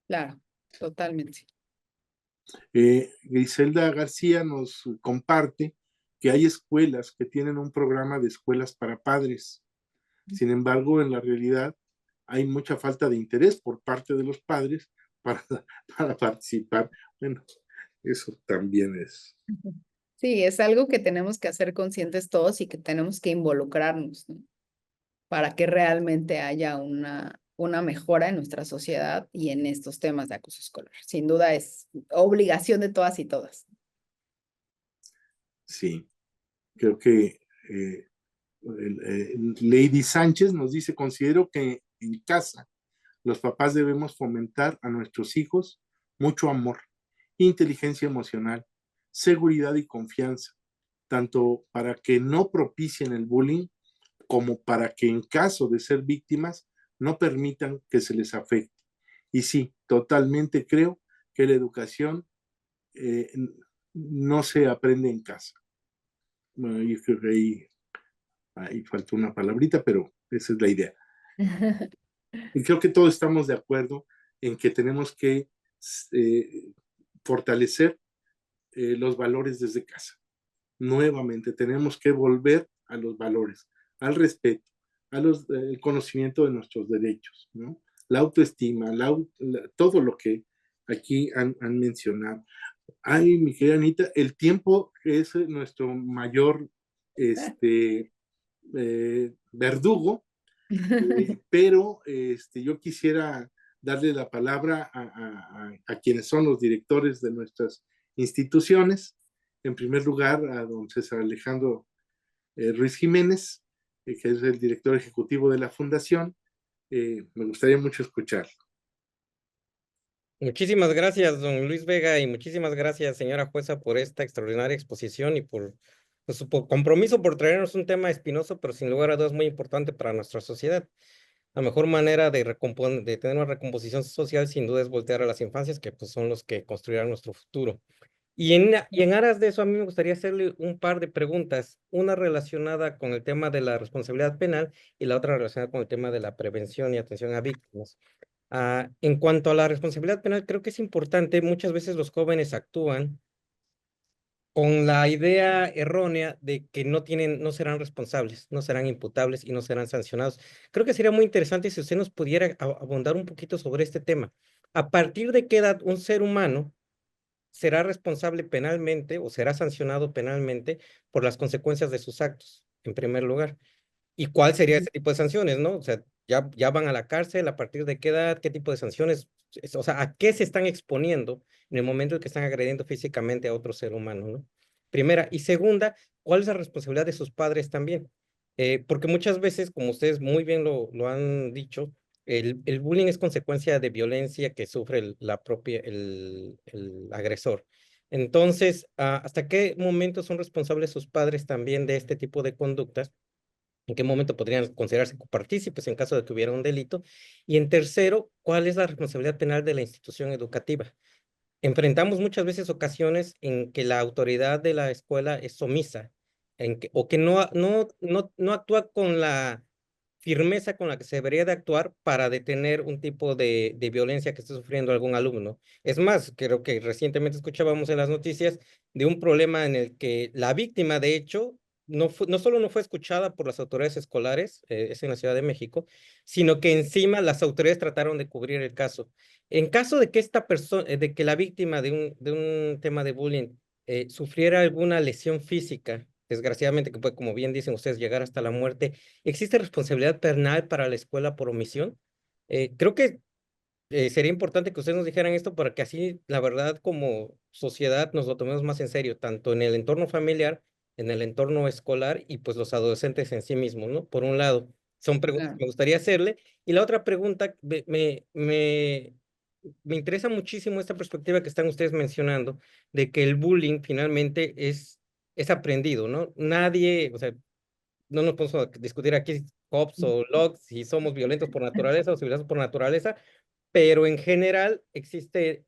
Claro, totalmente. Griselda García nos comparte que hay escuelas que tienen un programa de escuelas para padres. Sin embargo, en la realidad hay mucha falta de interés por parte de los padres para, para participar. Bueno, eso también es. Ujú. Sí, es algo que tenemos que hacer conscientes todos y que tenemos que involucrarnos, ¿no? Para que realmente haya una mejora en nuestra sociedad y en estos temas de acoso escolar. Sin duda es obligación de todas y todas. Sí, creo que Lady Sánchez nos dice, considero que en casa los papás debemos fomentar a nuestros hijos mucho amor, inteligencia emocional, seguridad y confianza, tanto para que no propicien el bullying como para que en caso de ser víctimas no permitan que se les afecte. Y sí, totalmente creo que la educación eh, no se aprende en casa. Bueno, yo creo que ahí faltó una palabrita, pero esa es la idea. Y creo que todos estamos de acuerdo en que tenemos que eh, fortalecer los valores desde casa. Nuevamente, tenemos que volver a los valores, al respeto, el conocimiento de nuestros derechos, ¿no? La autoestima, todo lo que aquí han mencionado. Ay, mi querida Anita, el tiempo es nuestro mayor verdugo, pero yo quisiera darle la palabra a quienes son los directores de nuestras instituciones. En primer lugar, a don César Alejandro Ruiz Jiménez, que es el director ejecutivo de la Fundación. Me gustaría mucho escuchar. Muchísimas gracias, don Luis Vega, y muchísimas gracias, señora jueza, por esta extraordinaria exposición y por su compromiso por traernos un tema espinoso, pero sin lugar a dudas muy importante para nuestra sociedad. la mejor manera de tener una recomposición social sin duda es voltear a las infancias, que pues son los que construirán nuestro futuro. Y en aras de eso, a mí me gustaría hacerle un par de preguntas, una relacionada con el tema de la responsabilidad penal y la otra relacionada con el tema de la prevención y atención a víctimas. En cuanto a la responsabilidad penal, creo que es importante, muchas veces los jóvenes actúan con la idea errónea de que no serán responsables, no serán imputables y no serán sancionados. Creo que sería muy interesante si usted nos pudiera abundar un poquito sobre este tema. ¿A partir de qué edad un ser humano será responsable penalmente o será sancionado penalmente por las consecuencias de sus actos, en primer lugar? ¿Y cuál sería ese tipo de sanciones, no? O sea, ya van a la cárcel, ¿a partir de qué edad? ¿Qué tipo de sanciones? O sea, ¿a qué se están exponiendo en el momento en que están agrediendo físicamente a otro ser humano, no? Primera. Y segunda, ¿cuál es la responsabilidad de sus padres también? Porque muchas veces, como ustedes muy bien lo han dicho, el bullying es consecuencia de violencia que sufre el agresor. Entonces, ¿hasta qué momento son responsables sus padres también de este tipo de conductas? ¿En qué momento podrían considerarse copartícipes en caso de que hubiera un delito? Y en tercero, ¿cuál es la responsabilidad penal de la institución educativa? Enfrentamos muchas veces ocasiones en que la autoridad de la escuela es omisa, o que no actúa con la firmeza con la que se debería de actuar para detener un tipo de violencia que esté sufriendo algún alumno. Es más, creo que recientemente escuchábamos en las noticias de un problema en el que la víctima, de hecho, no solo no fue escuchada por las autoridades escolares, es en la Ciudad de México, sino que encima las autoridades trataron de cubrir el caso. En caso de que esta persona, de que la víctima de un tema de bullying sufriera alguna lesión física, desgraciadamente que puede, como bien dicen ustedes, llegar hasta la muerte, ¿existe responsabilidad penal para la escuela por omisión? Creo que sería importante que ustedes nos dijeran esto para que así, la verdad, como sociedad nos lo tomemos más en serio, tanto en el entorno familiar, en el entorno escolar y pues los adolescentes en sí mismos, ¿no? Por un lado, son preguntas Claro. que me gustaría hacerle. Y la otra pregunta, me interesa muchísimo esta perspectiva que están ustedes mencionando, de que el bullying finalmente es aprendido, ¿no? Nadie, o sea, no nos podemos discutir aquí Hobbes o Locke, si somos violentos por naturaleza o civilizados por naturaleza, pero en general existe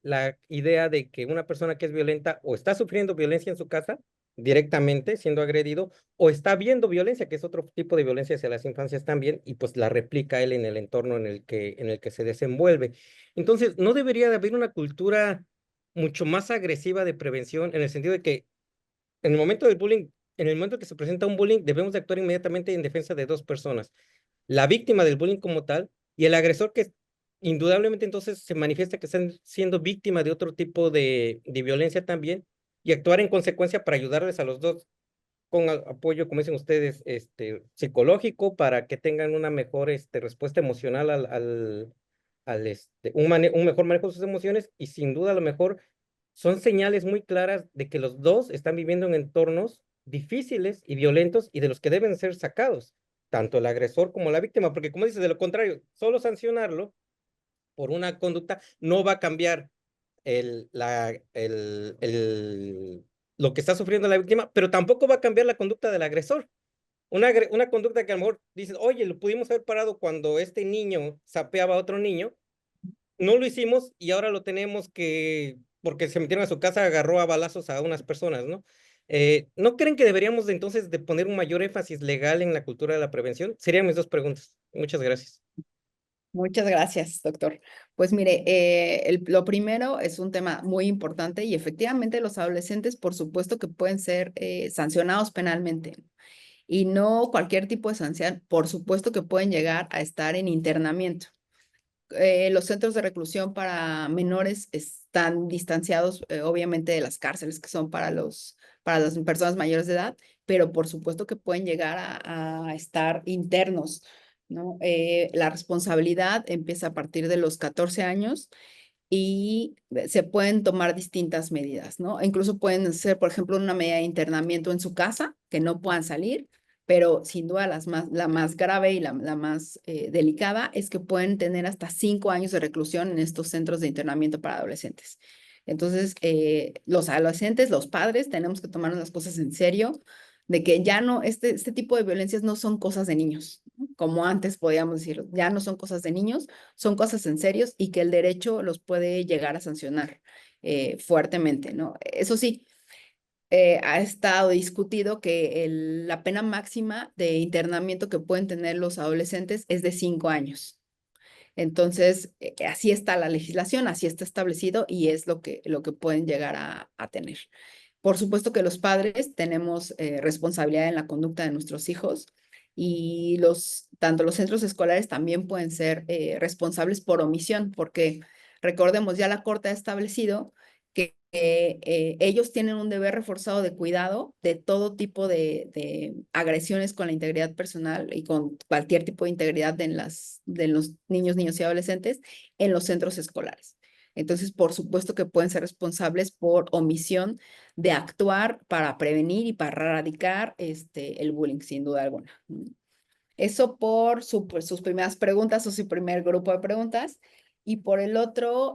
la idea de que una persona que es violenta o está sufriendo violencia en su casa directamente, siendo agredido, o está viendo violencia, que es otro tipo de violencia hacia las infancias también, y pues la replica él en el entorno en el que se desenvuelve. Entonces, ¿no debería de haber una cultura mucho más agresiva de prevención en el sentido de que en el momento del bullying, en el momento que se presenta un bullying, debemos de actuar inmediatamente en defensa de dos personas: la víctima del bullying como tal y el agresor, que indudablemente entonces se manifiesta que están siendo víctima de otro tipo de violencia también, y actuar en consecuencia para ayudarles a los dos con apoyo, como dicen ustedes, psicológico, para que tengan una mejor respuesta emocional un mejor manejo de sus emociones. Y sin duda a lo mejor son señales muy claras de que los dos están viviendo en entornos difíciles y violentos y de los que deben ser sacados, tanto el agresor como la víctima, porque como dices, de lo contrario, solo sancionarlo por una conducta no va a cambiar el, la, lo que está sufriendo la víctima, pero tampoco va a cambiar la conducta del agresor. Una conducta que a lo mejor dices, oye, lo pudimos haber parado cuando este niño sapeaba a otro niño, no lo hicimos y ahora lo tenemos que, porque se metieron a su casa, agarró a balazos a unas personas, ¿no? ¿No creen que deberíamos de entonces de poner un mayor énfasis legal en la cultura de la prevención? Serían mis dos preguntas. Muchas gracias. Muchas gracias, doctor. Pues mire, lo primero es un tema muy importante y efectivamente los adolescentes, por supuesto que pueden ser sancionados penalmente y no cualquier tipo de sanción, por supuesto que pueden llegar a estar en internamiento. Los centros de reclusión para menores están distanciados, obviamente, de las cárceles que son para las personas mayores de edad, pero por supuesto que pueden llegar a estar internos, ¿no? La responsabilidad empieza a partir de los 14 años y se pueden tomar distintas medidas, ¿no? Incluso pueden ser, por ejemplo, una medida de internamiento en su casa, que no puedan salir, pero sin duda la más grave y la más delicada es que pueden tener hasta 5 años de reclusión en estos centros de internamiento para adolescentes. Entonces, los adolescentes, los padres, tenemos que tomarnos las cosas en serio. de que ya no, este tipo de violencias no son cosas de niños, ¿no? Como antes podíamos decir, ya no son cosas de niños, son cosas en serios y que el derecho los puede llegar a sancionar fuertemente, ¿no? Eso sí, ha estado discutido que la pena máxima de internamiento que pueden tener los adolescentes es de 5 años. Entonces, así está la legislación, así está establecido y es lo que pueden llegar a tener. Por supuesto que los padres tenemos responsabilidad en la conducta de nuestros hijos y tanto los centros escolares también pueden ser responsables por omisión, porque recordemos, ya la Corte ha establecido que ellos tienen un deber reforzado de cuidado de todo tipo de agresiones con la integridad personal y con cualquier tipo de integridad de los niños y adolescentes en los centros escolares. Entonces, por supuesto que pueden ser responsables por omisión de actuar para prevenir y para erradicar el bullying, sin duda alguna. Eso por sus primeras preguntas o su primer grupo de preguntas. Y por el otro,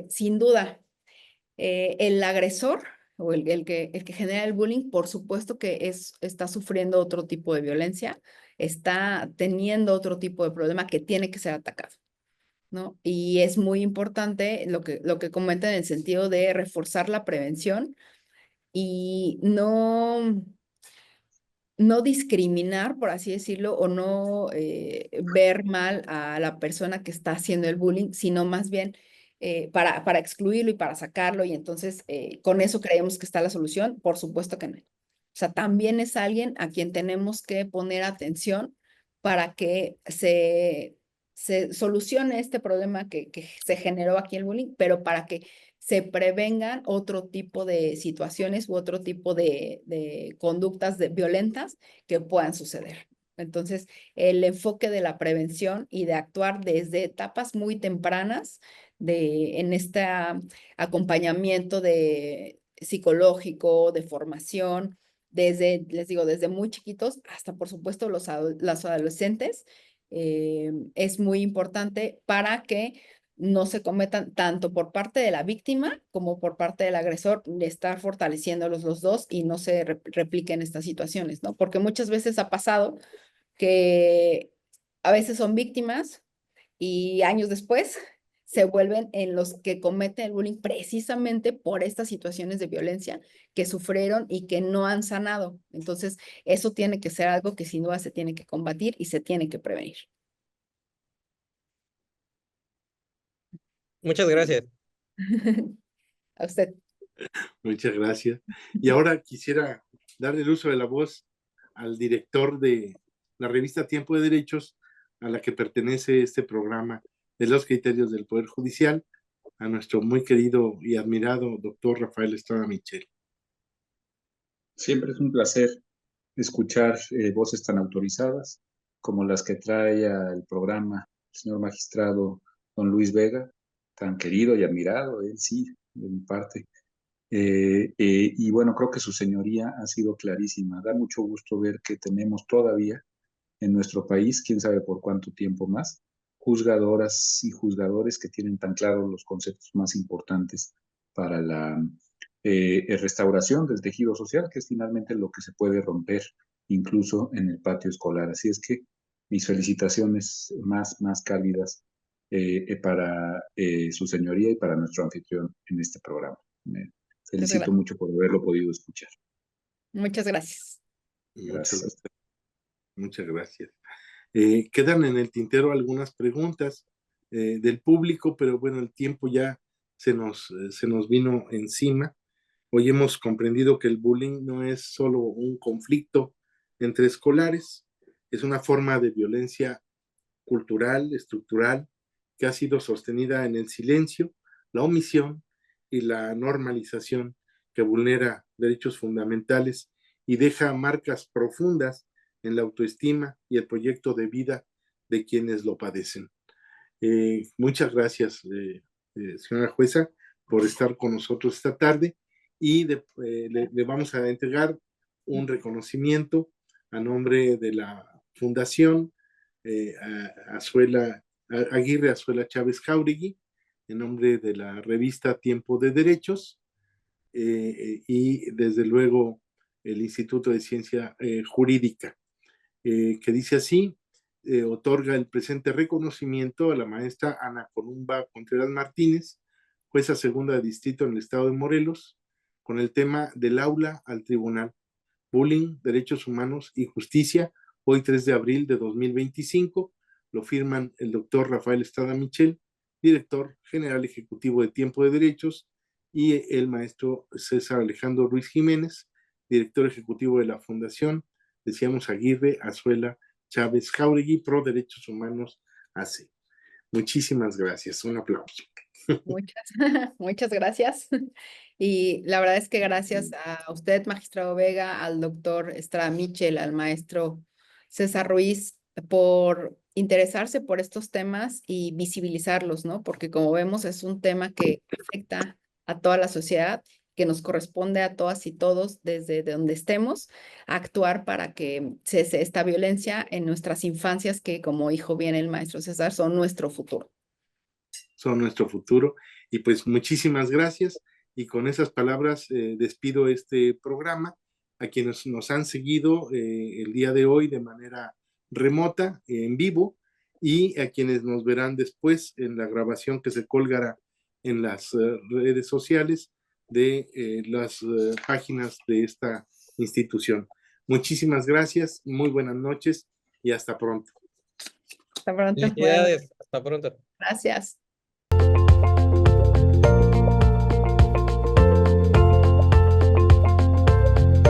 sin duda, el agresor o el que genera el bullying, por supuesto que está sufriendo otro tipo de violencia, está teniendo otro tipo de problema que tiene que ser atacado, ¿no? Y es muy importante lo que comenta en el sentido de reforzar la prevención y no discriminar, por así decirlo, o no ver mal a la persona que está haciendo el bullying, sino más bien para excluirlo y para sacarlo. Y entonces, con eso creemos que está la solución. Por supuesto que no. O sea, también es alguien a quien tenemos que poner atención para que se solucione este problema que se generó aquí el bullying, pero para que se prevengan otro tipo de situaciones u otro tipo de conductas violentas que puedan suceder. Entonces, el enfoque de la prevención y de actuar desde etapas muy tempranas en este acompañamiento de psicológico, de formación, les digo, desde muy chiquitos hasta, por supuesto, los adolescentes, es muy importante para que no se cometan tanto por parte de la víctima como por parte del agresor, de estar fortaleciéndolos los dos y no se repliquen estas situaciones, ¿no? Porque muchas veces ha pasado que a veces son víctimas y años después se vuelven en los que cometen el bullying precisamente por estas situaciones de violencia que sufrieron y que no han sanado. Entonces, eso tiene que ser algo que sin duda se tiene que combatir y se tiene que prevenir. Muchas gracias. A usted. Muchas gracias. Y ahora quisiera darle el uso de la voz al director de la revista Tiempo de Derechos, a la que pertenece este programa de los criterios del Poder Judicial, a nuestro muy querido y admirado doctor Rafael Estrada Michel. Siempre es un placer escuchar voces tan autorizadas como las que trae al programa el señor magistrado don Luis Vega, tan querido y admirado, él sí, de mi parte. Y bueno, creo que su señoría ha sido clarísima. Da mucho gusto ver que tenemos todavía en nuestro país, quién sabe por cuánto tiempo más, juzgadoras y juzgadores que tienen tan claros los conceptos más importantes para la restauración del tejido social, que es finalmente lo que se puede romper incluso en el patio escolar. Así es que mis felicitaciones más cálidas para su señoría y para nuestro anfitrión en este programa. Me felicito mucho por haberlo podido escuchar. Muchas gracias. Gracias. Muchas gracias. Quedan en el tintero algunas preguntas del público, pero bueno, el tiempo ya se nos vino encima. Hoy hemos comprendido que el bullying no es solo un conflicto entre escolares, es una forma de violencia cultural, estructural, que ha sido sostenida en el silencio, la omisión y la normalización, que vulnera derechos fundamentales y deja marcas profundas en la autoestima y el proyecto de vida de quienes lo padecen. Muchas gracias, señora jueza, por estar con nosotros esta tarde y le vamos a entregar un reconocimiento a nombre de la Fundación Aguirre Azuela Chávez Jauregui, en nombre de la revista Tiempo de Derechos, y desde luego el Instituto de Ciencia Jurídica, que dice así: otorga el presente reconocimiento a la maestra Ana Columba Contreras Martínez, jueza segunda de distrito en el estado de Morelos, con el tema Del aula al tribunal, bullying, derechos humanos y justicia, hoy 3 de abril de 2025. Lo firman el doctor Rafael Estrada Michel, director general ejecutivo de Tiempo de Derechos, y el maestro César Alejandro Ruiz Jiménez, director ejecutivo de la Fundación, decíamos, Aguirre Azuela Chávez Jauregui, Pro Derechos Humanos AC. Muchísimas gracias. Un aplauso. Muchas gracias. Y la verdad es que gracias a usted, magistrado Vega, al doctor Estrada Michel, al maestro César Ruiz, por interesarse por estos temas y visibilizarlos, ¿no? Porque como vemos es un tema que afecta a toda la sociedad, que nos corresponde a todas y todos desde donde estemos a actuar para que cese esta violencia en nuestras infancias, que como dijo bien el maestro César, son nuestro futuro. Son nuestro futuro. Y pues muchísimas gracias. Y con esas palabras despido este programa. A quienes nos han seguido el día de hoy de manera remota, en vivo, y a quienes nos verán después en la grabación que se colgará en las redes sociales de las páginas de esta institución. Muchísimas gracias, muy buenas noches y hasta pronto. Hasta pronto. Felicidades, hasta pronto. Gracias.